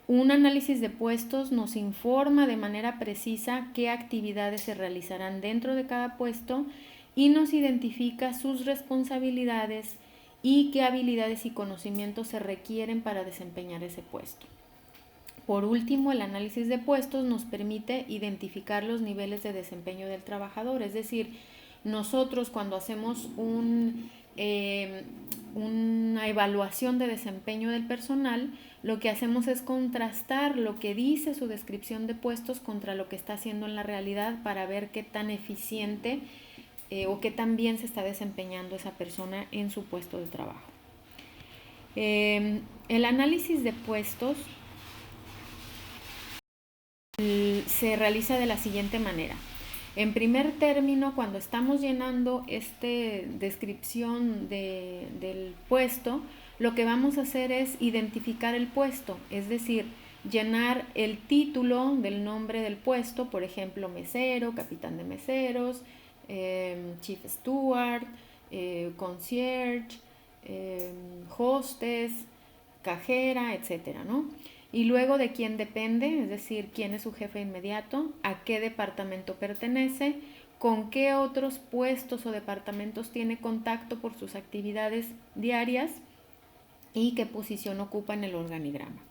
Un análisis de puestos nos informa de manera precisa qué actividades se realizarán dentro de cada puesto y nos identifica sus responsabilidades y qué habilidades y conocimientos se requieren para desempeñar ese puesto. Por último, el análisis de puestos nos permite identificar los niveles de desempeño del trabajador, es decir, nosotros cuando hacemos una evaluación de desempeño del personal, lo que hacemos es contrastar lo que dice su descripción de puestos contra lo que está haciendo en la realidad para ver qué tan eficiente o qué tan bien se está desempeñando esa persona en su puesto de trabajo. El análisis de puestos se realiza de la siguiente manera. En primer término, cuando estamos llenando esta descripción del puesto, lo que vamos a hacer es identificar el puesto, es decir, llenar el título del nombre del puesto, por ejemplo, mesero, capitán de meseros, chief steward, concierge, hostess, cajera, etcétera, ¿no? y luego de quién depende, es decir, quién es su jefe inmediato, a qué departamento pertenece, con qué otros puestos o departamentos tiene contacto por sus actividades diarias y qué posición ocupa en el organigrama.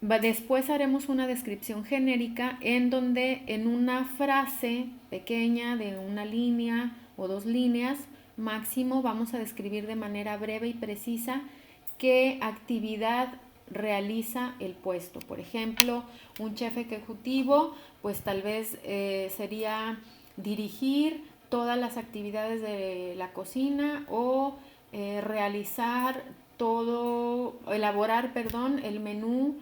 Después haremos una descripción genérica en donde en una frase pequeña de una línea o 2 líneas máximo vamos a describir de manera breve y precisa qué actividad realiza el puesto. Por ejemplo, un jefe ejecutivo, pues tal vez sería dirigir todas las actividades de la cocina o realizar elaborar, el menú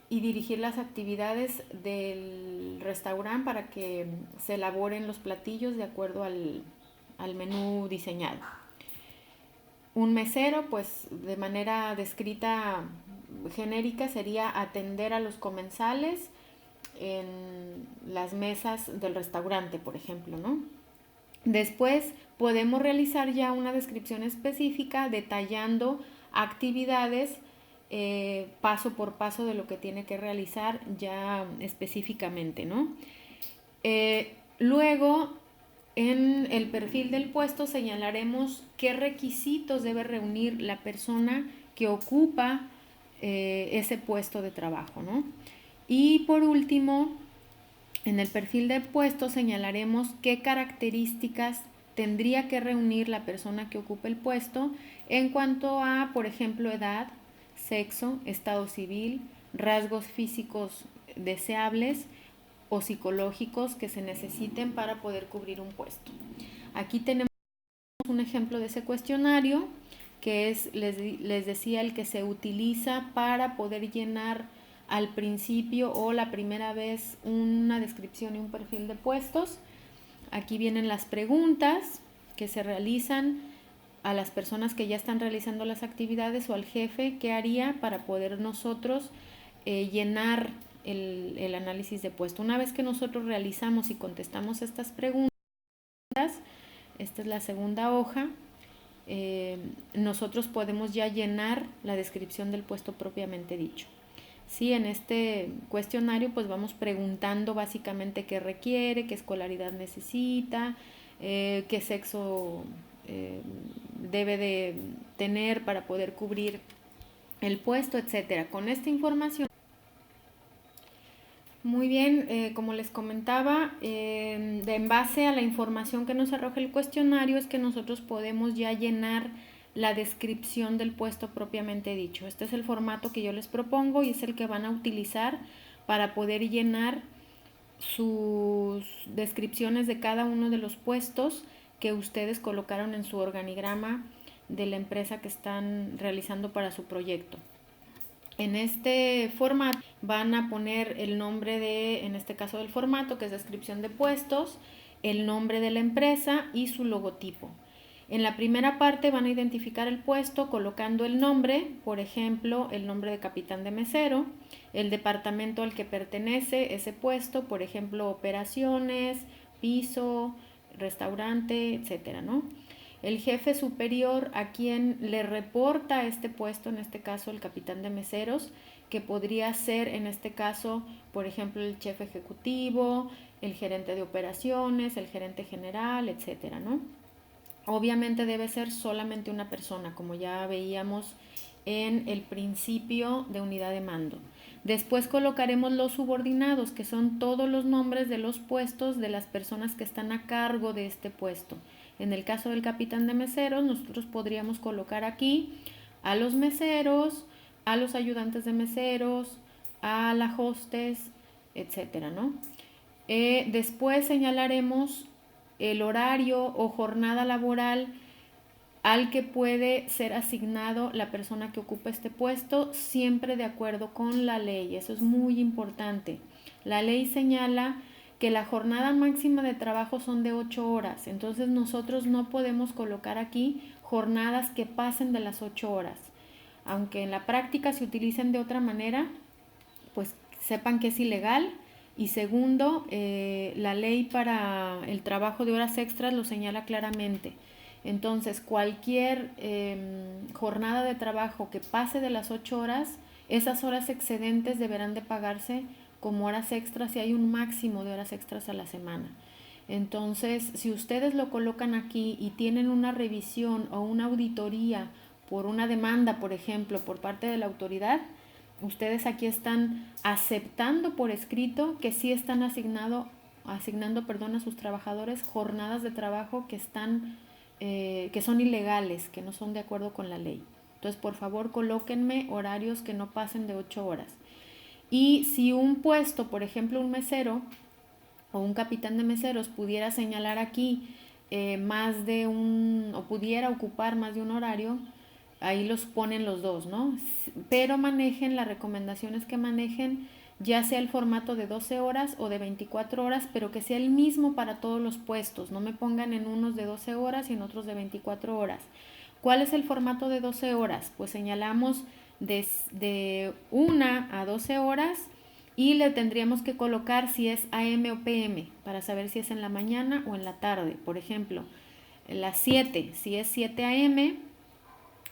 y dirigir las actividades del restaurante para que se elaboren los platillos de acuerdo al menú diseñado. Un mesero, pues de manera descrita genérica, sería atender a los comensales en las mesas del restaurante, por ejemplo, ¿no? Después podemos realizar ya una descripción específica detallando actividades paso por paso de lo que tiene que realizar ya específicamente, ¿no? Luego, en el perfil del puesto señalaremos qué requisitos debe reunir la persona que ocupa ese puesto de trabajo, ¿no? Y por último, en el perfil del puesto señalaremos qué características tendría que reunir la persona que ocupe el puesto en cuanto a, por ejemplo, edad, sexo, estado civil, rasgos físicos deseables o psicológicos que se necesiten para poder cubrir un puesto. Aquí tenemos un ejemplo de ese cuestionario que es, les decía, el que se utiliza para poder llenar al principio o la primera vez una descripción y un perfil de puestos. Aquí vienen las preguntas que se realizan a las personas que ya están realizando las actividades o al jefe, qué haría para poder nosotros llenar el análisis de puesto. Una vez que nosotros realizamos y contestamos estas preguntas, esta es la segunda hoja, nosotros podemos ya llenar la descripción del puesto propiamente dicho. Sí, en este cuestionario pues vamos preguntando básicamente qué requiere, qué escolaridad necesita, qué sexo debe de tener para poder cubrir el puesto, etcétera. Con esta información, muy bien, como les comentaba, en base a la información que nos arroja el cuestionario es que nosotros podemos ya llenar la descripción del puesto propiamente dicho. Este es el formato que yo les propongo y es el que van a utilizar para poder llenar sus descripciones de cada uno de los puestos que ustedes colocaron en su organigrama de la empresa que están realizando para su proyecto. En este formato van a poner el nombre de, en este caso del formato, que es descripción de puestos, el nombre de la empresa y su logotipo. En la primera parte van a identificar el puesto colocando el nombre, por ejemplo, el nombre de capitán de mesero, el departamento al que pertenece ese puesto, por ejemplo, operaciones, piso, restaurante, etcétera, ¿no? El jefe superior a quien le reporta este puesto, en este caso el capitán de meseros, que podría ser en este caso, por ejemplo, el jefe ejecutivo, el gerente de operaciones, el gerente general, etcétera, ¿no? Obviamente debe ser solamente una persona, como ya veíamos en el principio de unidad de mando. Después colocaremos los subordinados, que son todos los nombres de los puestos de las personas que están a cargo de este puesto. En el caso del capitán de meseros, nosotros podríamos colocar aquí a los meseros, a los ayudantes de meseros, a la hostess, etcétera, ¿no? Después señalaremos el horario o jornada laboral al que puede ser asignado la persona que ocupa este puesto, siempre de acuerdo con la ley. Eso es muy importante. La ley señala que la jornada máxima de trabajo son de 8 horas, entonces nosotros no podemos colocar aquí jornadas que pasen de las 8 horas. Aunque en la práctica se utilicen de otra manera, pues sepan que es ilegal. Y segundo, la ley para el trabajo de horas extras lo señala claramente. Entonces, cualquier jornada de trabajo que pase de las 8 horas Esas horas excedentes deberán de pagarse como horas extras y hay un máximo de horas extras a la semana. Entonces, si ustedes lo colocan aquí y tienen una revisión o una auditoría por una demanda, por ejemplo, por parte de la autoridad, ustedes aquí están aceptando por escrito que sí están asignando a sus trabajadores jornadas de trabajo que son ilegales, que no son de acuerdo con la ley. Entonces, por favor, colóquenme horarios que no pasen de 8 horas. Y si un puesto, por ejemplo, un mesero o un capitán de meseros pudiera señalar aquí o pudiera ocupar más de un horario, ahí los ponen los dos, ¿no? Pero manejen, las recomendaciones que manejen, ya sea el formato de 12 horas o de 24 horas, pero que sea el mismo para todos los puestos. No me pongan en unos de 12 horas y en otros de 24 horas. ¿Cuál es el formato de 12 horas? Pues señalamos de 1 a 12 horas y le tendríamos que colocar si es AM o PM para saber si es en la mañana o en la tarde. Por ejemplo, las 7, si es 7 AM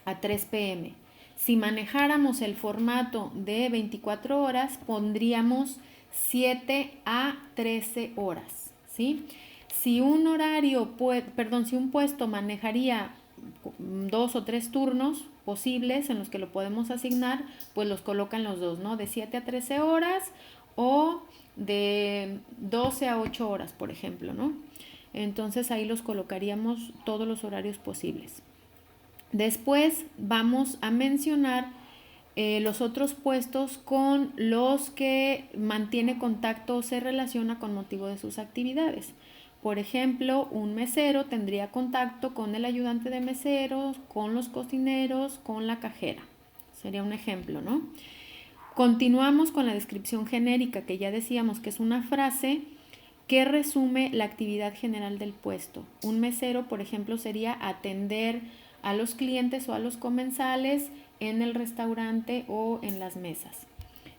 a 3 PM. Si manejáramos el formato de 24 horas, pondríamos 7 a 13 horas, ¿sí? Si un si un puesto manejaría 2 o 3 turnos posibles en los que lo podemos asignar, pues los colocan los dos, ¿no? De 7 a 13 horas o de 12 a 8 horas, por ejemplo, ¿no? Entonces ahí los colocaríamos todos los horarios posibles. Después vamos a mencionar los otros puestos con los que mantiene contacto o se relaciona con motivo de sus actividades. Por ejemplo, un mesero tendría contacto con el ayudante de meseros, con los cocineros, con la cajera. Sería un ejemplo, ¿no? Continuamos con la descripción genérica, que ya decíamos que es una frase que resume la actividad general del puesto. Un mesero, por ejemplo, sería atender a los clientes o a los comensales en el restaurante o en las mesas.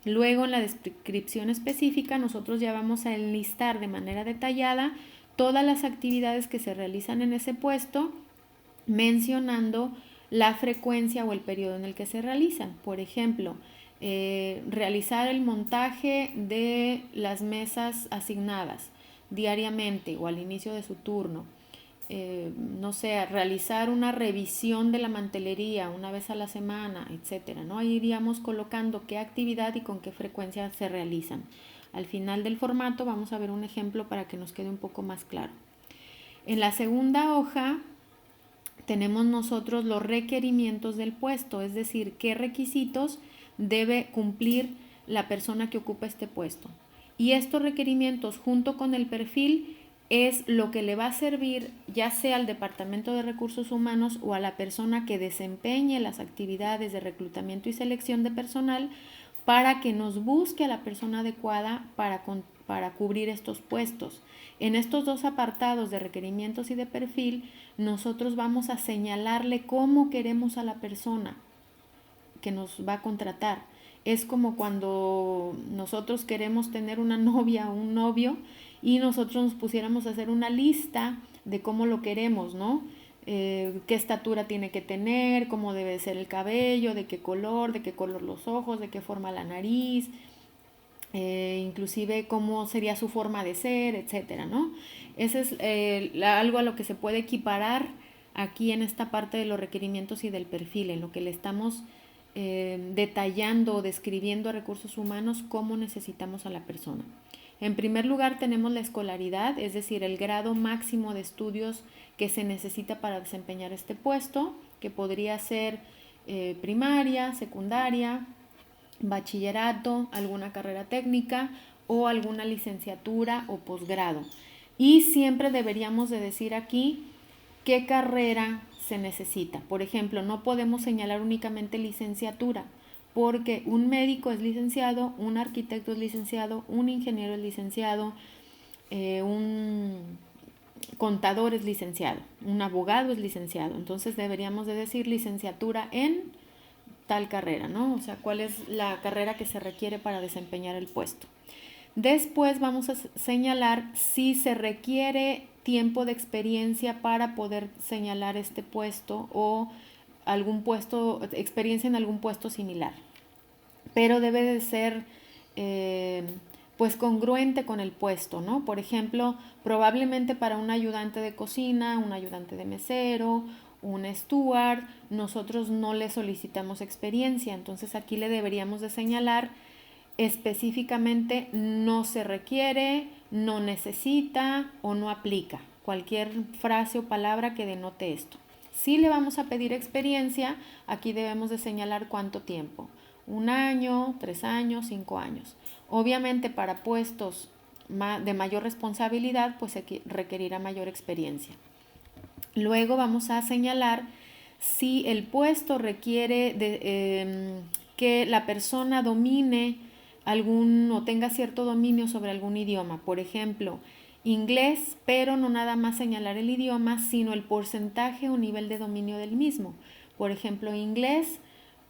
Luego, en la descripción específica, nosotros ya vamos a enlistar de manera detallada todas las actividades que se realizan en ese puesto, mencionando la frecuencia o el periodo en el que se realizan. Por ejemplo, realizar el montaje de las mesas asignadas diariamente o al inicio de su turno. No sé, realizar una revisión de la mantelería una vez a la semana, etcétera, ¿no? Ahí iríamos colocando qué actividad y con qué frecuencia se realizan. Al final del formato vamos a ver un ejemplo para que nos quede un poco más claro. En la segunda hoja tenemos nosotros los requerimientos del puesto, es decir, qué requisitos debe cumplir la persona que ocupa este puesto. Y estos requerimientos junto con el perfil es lo que le va a servir ya sea al Departamento de Recursos Humanos o a la persona que desempeñe las actividades de reclutamiento y selección de personal para que nos busque a la persona adecuada para cubrir estos puestos. En estos dos apartados de requerimientos y de perfil, nosotros vamos a señalarle cómo queremos a la persona que nos va a contratar. Es como cuando nosotros queremos tener una novia o un novio y nosotros nos pusiéramos a hacer una lista de cómo lo queremos, ¿no? Qué estatura tiene que tener, cómo debe ser el cabello, de qué color los ojos, de qué forma la nariz, inclusive cómo sería su forma de ser, etcétera, ¿no? Ese es algo a lo que se puede equiparar aquí en esta parte de los requerimientos y del perfil, en lo que le estamos detallando o describiendo a recursos humanos cómo necesitamos a la persona. En primer lugar tenemos la escolaridad, es decir, el grado máximo de estudios que se necesita para desempeñar este puesto, que podría ser primaria, secundaria, bachillerato, alguna carrera técnica o alguna licenciatura o posgrado. Y siempre deberíamos de decir aquí qué carrera se necesita. Por ejemplo, no podemos señalar únicamente licenciatura, porque un médico es licenciado, un arquitecto es licenciado, un ingeniero es licenciado, un contador es licenciado, un abogado es licenciado. Entonces deberíamos de decir licenciatura en tal carrera, ¿no? O sea, cuál es la carrera que se requiere para desempeñar el puesto. Después vamos a señalar si se requiere tiempo de experiencia para poder señalar este puesto o experiencia en algún puesto similar. pero debe de ser pues congruente con el puesto, ¿no? Por ejemplo, probablemente para un ayudante de cocina, un ayudante de mesero, un steward, nosotros no le solicitamos experiencia, entonces aquí le deberíamos de señalar específicamente no se requiere, no necesita o no aplica, cualquier frase o palabra que denote esto. Si le vamos a pedir experiencia, aquí debemos de señalar cuánto tiempo, 1 año, 3 años, 5 años. Obviamente para puestos de mayor responsabilidad, pues se requerirá mayor experiencia. Luego vamos a señalar si el puesto requiere que la persona domine algún o tenga cierto dominio sobre algún idioma. Por ejemplo, inglés, pero no nada más señalar el idioma, sino el porcentaje o nivel de dominio del mismo. Por ejemplo, inglés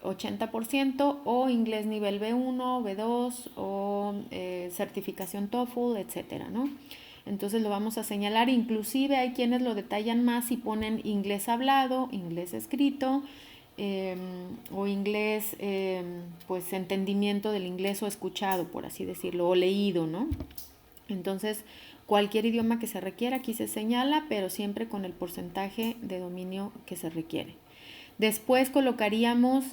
80% o inglés nivel B1, B2 o certificación TOEFL, etcétera, ¿no? Entonces lo vamos a señalar, inclusive hay quienes lo detallan más y ponen inglés hablado, inglés escrito o inglés, pues entendimiento del inglés o escuchado, por así decirlo, o leído, ¿no? Entonces cualquier idioma que se requiera aquí se señala, pero siempre con el porcentaje de dominio que se requiere. Después colocaríamos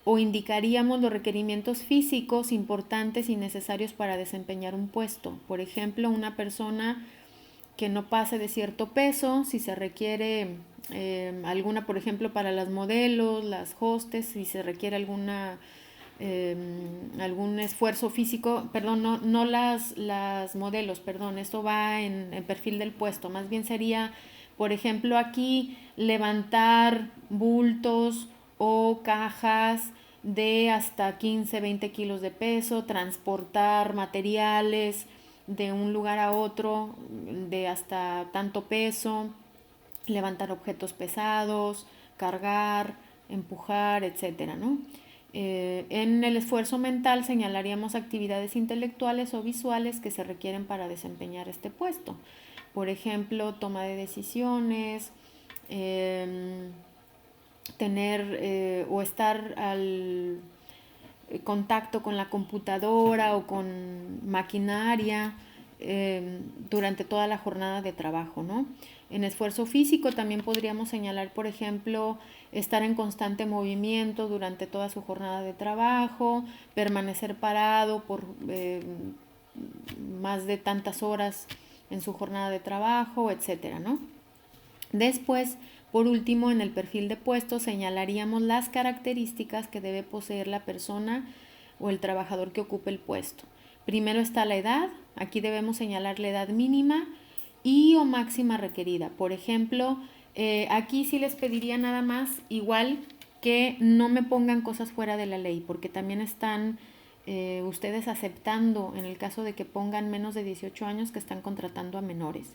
o indicaríamos los requerimientos físicos importantes y necesarios para desempeñar un puesto. Por ejemplo, una persona que no pase de cierto peso, si se requiere alguna, por ejemplo, para las modelos, las hostes, si se requiere algún esfuerzo físico, perdón, no las modelos, perdón, esto va en el perfil del puesto, más bien sería, por ejemplo, aquí levantar bultos o cajas de hasta 15, 20 kilos de peso, transportar materiales de un lugar a otro de hasta tanto peso, levantar objetos pesados, cargar, empujar, etcétera, ¿no? En el esfuerzo mental señalaríamos actividades intelectuales o visuales que se requieren para desempeñar este puesto. Por ejemplo, toma de decisiones, tener o estar al contacto con la computadora o con maquinaria durante toda la jornada de trabajo, ¿no? En esfuerzo físico también podríamos señalar, por ejemplo, estar en constante movimiento durante toda su jornada de trabajo, permanecer parado por más de tantas horas en su jornada de trabajo, etcétera, ¿no? Después, por último, en el perfil de puesto señalaríamos las características que debe poseer la persona o el trabajador que ocupe el puesto. Primero está la edad, aquí debemos señalar la edad mínima y o máxima requerida. Por ejemplo, aquí sí les pediría nada más, igual que no me pongan cosas fuera de la ley, porque también están ustedes aceptando, en el caso de que pongan menos de 18 años, que están contratando a menores.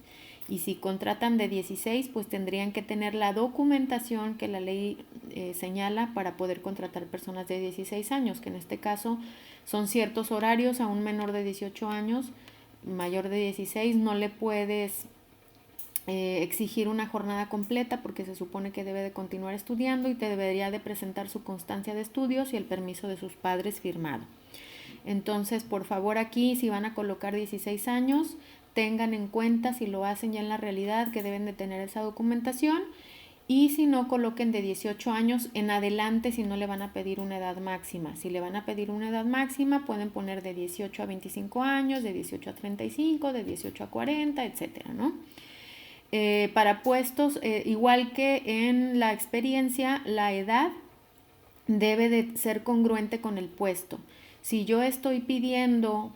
Y si contratan de 16, pues tendrían que tener la documentación que la ley señala para poder contratar personas de 16 años, que en este caso son ciertos horarios. A un menor de 18 años, mayor de 16, no le puedes exigir una jornada completa porque se supone que debe de continuar estudiando y te debería de presentar su constancia de estudios y el permiso de sus padres firmado. Entonces, por favor, aquí si van a colocar 16 años, tengan en cuenta, si lo hacen ya en la realidad, que deben de tener esa documentación, y si no, coloquen de 18 años en adelante si no le van a pedir una edad máxima. Si le van a pedir una edad máxima, pueden poner de 18 a 25 años, de 18 a 35, de 18 a 40, etcétera, ¿no? Para puestos, igual que en la experiencia, la edad debe de ser congruente con el puesto. Si yo estoy pidiendo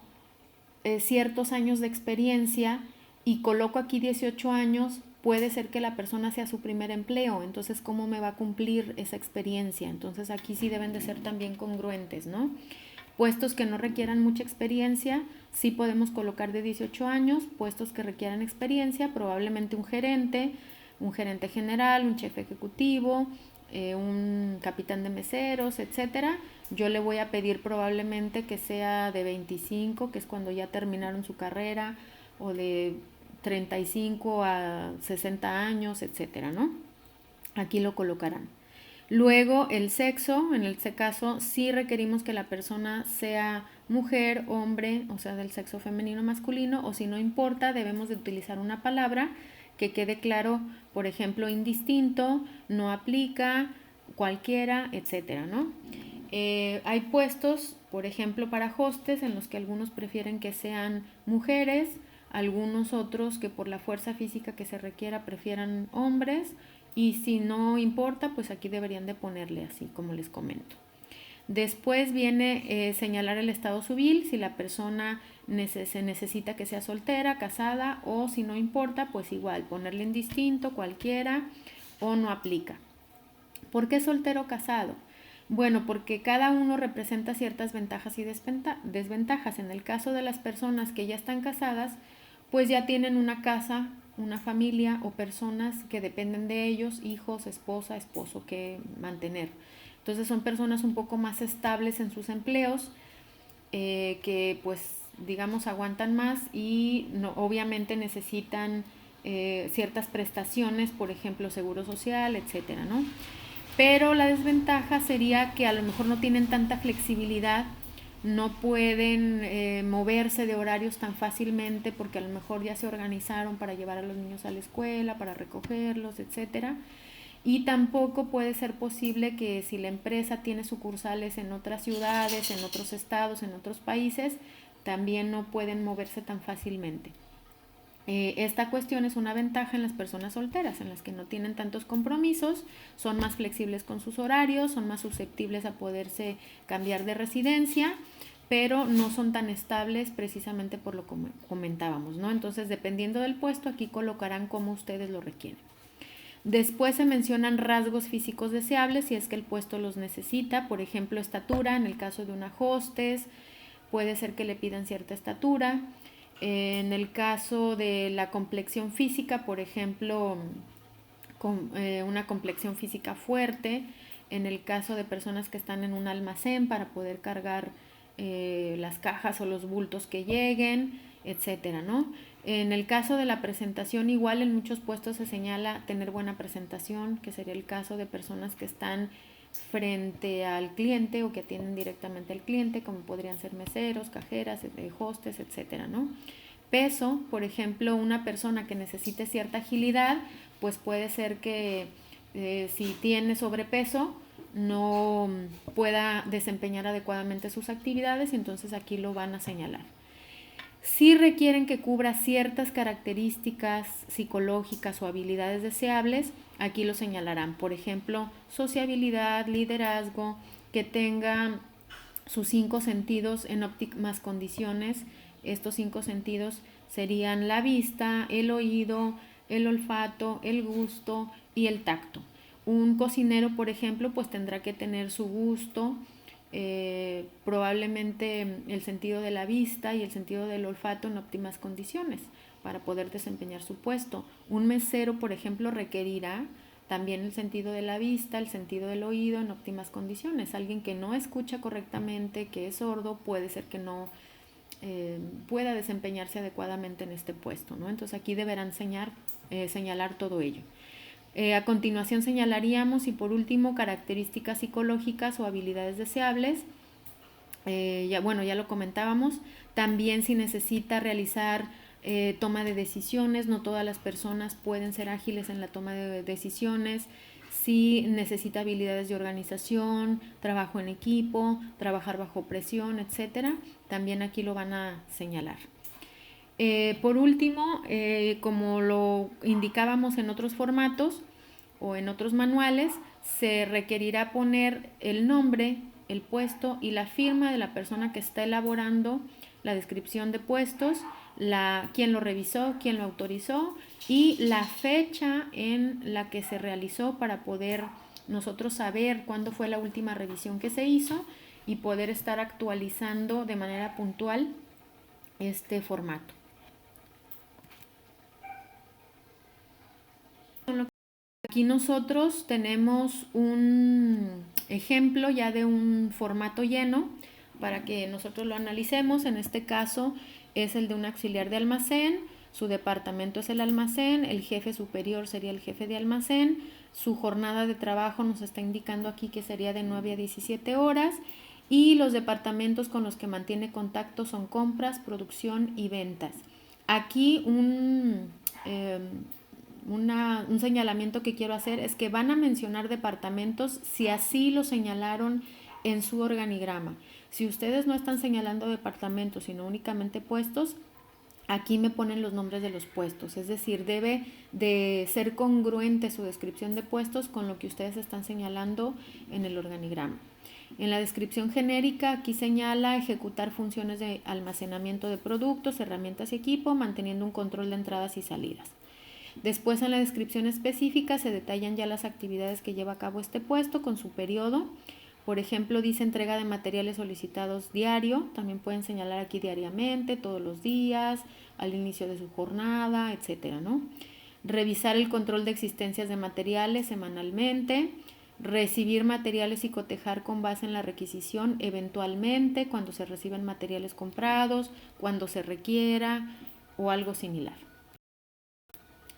ciertos años de experiencia y coloco aquí 18 años, puede ser que la persona sea su primer empleo, entonces ¿cómo me va a cumplir esa experiencia? Entonces aquí sí deben de ser también congruentes, ¿no? Puestos que no requieran mucha experiencia, sí podemos colocar de 18 años. Puestos que requieran experiencia, probablemente un gerente general, un jefe ejecutivo, un capitán de meseros, etcétera. Yo le voy a pedir probablemente que sea de 25, que es cuando ya terminaron su carrera, o de 35 a 60 años, etcétera, ¿no? Aquí lo colocarán. Luego el sexo, en este caso sí requerimos que la persona sea mujer, hombre, o sea del sexo femenino o masculino, o si no importa debemos de utilizar una palabra que quede claro, por ejemplo, indistinto, no aplica, cualquiera, etcétera, ¿no? Hay puestos, por ejemplo, para hostes en los que algunos prefieren que sean mujeres, algunos otros que por la fuerza física que se requiera prefieran hombres, y si no importa, pues aquí deberían de ponerle así, como les comento. Después viene señalar el estado civil, si la persona se necesita que sea soltera, casada, o si no importa, pues igual, ponerle indistinto, cualquiera, o no aplica. ¿Por qué soltero o casado? Bueno, porque cada uno representa ciertas ventajas y desventajas. En el caso de las personas que ya están casadas, pues ya tienen una casa, una familia o personas que dependen de ellos, hijos, esposa, esposo, que mantener. Entonces son personas un poco más estables en sus empleos, que pues digamos aguantan más y no, obviamente necesitan ciertas prestaciones, por ejemplo seguro social, etcétera, ¿no? Pero la desventaja sería que a lo mejor no tienen tanta flexibilidad, no pueden moverse de horarios tan fácilmente porque a lo mejor ya se organizaron para llevar a los niños a la escuela, para recogerlos, etcétera. Y tampoco puede ser posible que si la empresa tiene sucursales en otras ciudades, en otros estados, en otros países, también no pueden moverse tan fácilmente. Esta cuestión es una ventaja en las personas solteras, en las que no tienen tantos compromisos, son más flexibles con sus horarios, son más susceptibles a poderse cambiar de residencia, pero no son tan estables precisamente por lo que comentábamos, ¿no? Entonces, dependiendo del puesto, aquí colocarán como ustedes lo requieren. Después se mencionan rasgos físicos deseables si es que el puesto los necesita, por ejemplo, estatura, en el caso de una hostess, puede ser que le pidan cierta estatura. En el caso de la complexión física, por ejemplo, una complexión física fuerte, en el caso de personas que están en un almacén para poder cargar las cajas o los bultos que lleguen, etcétera, ¿no? En el caso de la presentación, igual en muchos puestos se señala tener buena presentación, que sería el caso de personas que están frente al cliente o que atienden directamente al cliente, como podrían ser meseros, cajeras, hostes, etcétera, ¿no? Peso, por ejemplo, una persona que necesite cierta agilidad, pues puede ser que si tiene sobrepeso no pueda desempeñar adecuadamente sus actividades, y entonces aquí lo van a señalar. Si requieren que cubra ciertas características psicológicas o habilidades deseables, aquí lo señalarán. Por ejemplo, sociabilidad, liderazgo, que tenga sus 5 sentidos en óptimas condiciones. Estos 5 sentidos serían la vista, el oído, el olfato, el gusto y el tacto. Un cocinero, por ejemplo, pues tendrá que tener su gusto, probablemente el sentido de la vista y el sentido del olfato en óptimas condiciones para poder desempeñar su puesto. Un mesero, por ejemplo, requerirá también el sentido de la vista, el sentido del oído en óptimas condiciones. Alguien que no escucha correctamente, que es sordo, puede ser que no pueda desempeñarse adecuadamente en este puesto, ¿no? Entonces aquí deberán señalar todo ello. A continuación señalaríamos, y por último, características psicológicas o habilidades deseables. Ya lo comentábamos. También si necesita realizar toma de decisiones, no todas las personas pueden ser ágiles en la toma de decisiones. Si necesita habilidades de organización, trabajo en equipo, trabajar bajo presión, etcétera, también aquí lo van a señalar. Por último, como lo indicábamos en otros formatos o en otros manuales, se requerirá poner el nombre, el puesto y la firma de la persona que está elaborando la descripción de puestos, quién lo revisó, quién lo autorizó y la fecha en la que se realizó para poder nosotros saber cuándo fue la última revisión que se hizo y poder estar actualizando de manera puntual este formato. Aquí nosotros tenemos un ejemplo ya de un formato lleno para que nosotros lo analicemos. En este caso es el de un auxiliar de almacén, su departamento es el almacén, el jefe superior sería el jefe de almacén, Su jornada de trabajo nos está indicando aquí que sería de 9 a 17 horas y los departamentos con los que mantiene contacto son compras, producción y ventas. Aquí un señalamiento que quiero hacer es que van a mencionar departamentos si así lo señalaron en su organigrama. Si ustedes no están señalando departamentos, sino únicamente puestos, aquí me ponen los nombres de los puestos, es decir, debe de ser congruente su descripción de puestos con lo que ustedes están señalando en el organigrama. En la descripción genérica aquí señala ejecutar funciones de almacenamiento de productos, herramientas y equipo, manteniendo un control de entradas y salidas. Después en la descripción específica se detallan ya las actividades que lleva a cabo este puesto con su periodo. Por ejemplo, dice entrega de materiales solicitados diario, también pueden señalar aquí diariamente, todos los días, al inicio de su jornada, etcétera, ¿no? Revisar el control de existencias de materiales semanalmente, recibir materiales y cotejar con base en la requisición eventualmente, cuando se reciben materiales comprados, cuando se requiera o algo similar.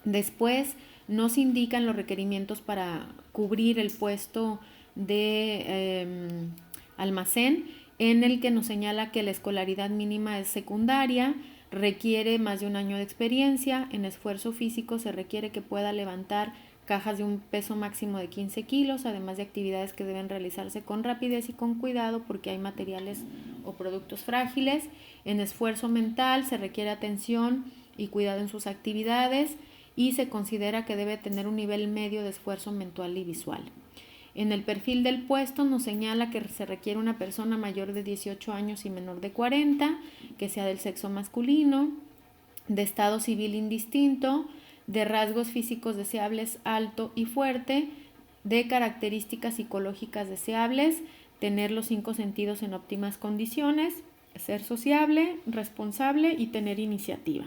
Después nos indican los requerimientos para cubrir el puesto de almacén, en el que nos señala que la escolaridad mínima es secundaria, requiere más de 1 año de experiencia, en esfuerzo físico se requiere que pueda levantar cajas de un peso máximo de 15 kilos, además de actividades que deben realizarse con rapidez y con cuidado porque hay materiales o productos frágiles. En esfuerzo mental se requiere atención y cuidado en sus actividades y se considera que debe tener un nivel medio de esfuerzo mental y visual. En el perfil del puesto nos señala que se requiere una persona mayor de 18 años y menor de 40, que sea del sexo masculino, de estado civil indistinto, de rasgos físicos deseables alto y fuerte, de características psicológicas deseables, tener los 5 sentidos en óptimas condiciones, ser sociable, responsable y tener iniciativa.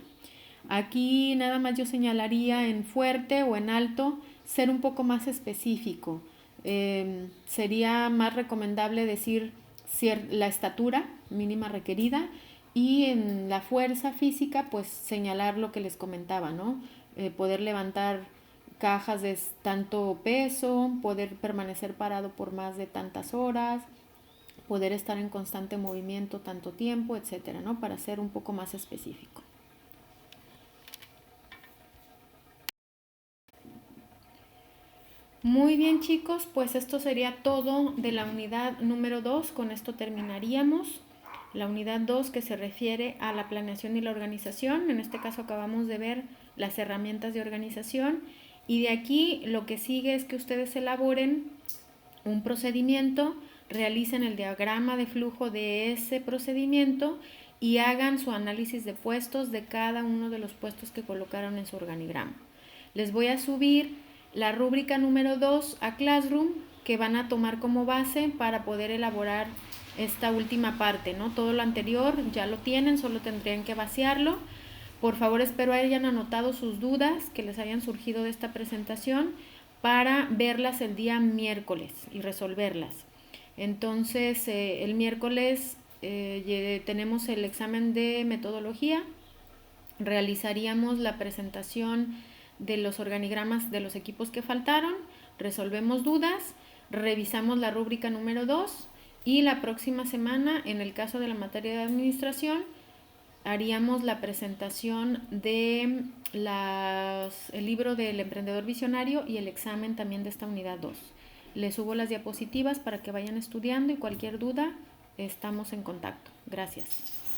Aquí nada más yo señalaría en fuerte o en alto ser un poco más específico. Sería más recomendable decir la estatura mínima requerida y en la fuerza física pues señalar lo que les comentaba, ¿no? Poder levantar cajas de tanto peso, poder permanecer parado por más de tantas horas, poder estar en constante movimiento tanto tiempo, etcétera, ¿no? Para ser un poco más específico. Muy bien, chicos, pues esto sería todo de la unidad número 2. Con esto terminaríamos. La unidad 2 que se refiere a la planeación y la organización. En este caso acabamos de ver las herramientas de organización. Y de aquí lo que sigue es que ustedes elaboren un procedimiento, realicen el diagrama de flujo de ese procedimiento y hagan su análisis de puestos de cada uno de los puestos que colocaron en su organigrama. Les voy a subir la rúbrica número 2 a Classroom, que van a tomar como base para poder elaborar esta última parte, ¿no? Todo lo anterior ya lo tienen, solo tendrían que vaciarlo. Por favor, espero hayan anotado sus dudas que les hayan surgido de esta presentación para verlas el día miércoles y resolverlas. Entonces, el miércoles tenemos el examen de metodología, realizaríamos la presentación de los organigramas de los equipos que faltaron, resolvemos dudas, revisamos la rúbrica número 2 y la próxima semana, en el caso de la materia de administración, haríamos la presentación de el libro del emprendedor visionario y el examen también de esta unidad 2. Les subo las diapositivas para que vayan estudiando y cualquier duda estamos en contacto. Gracias.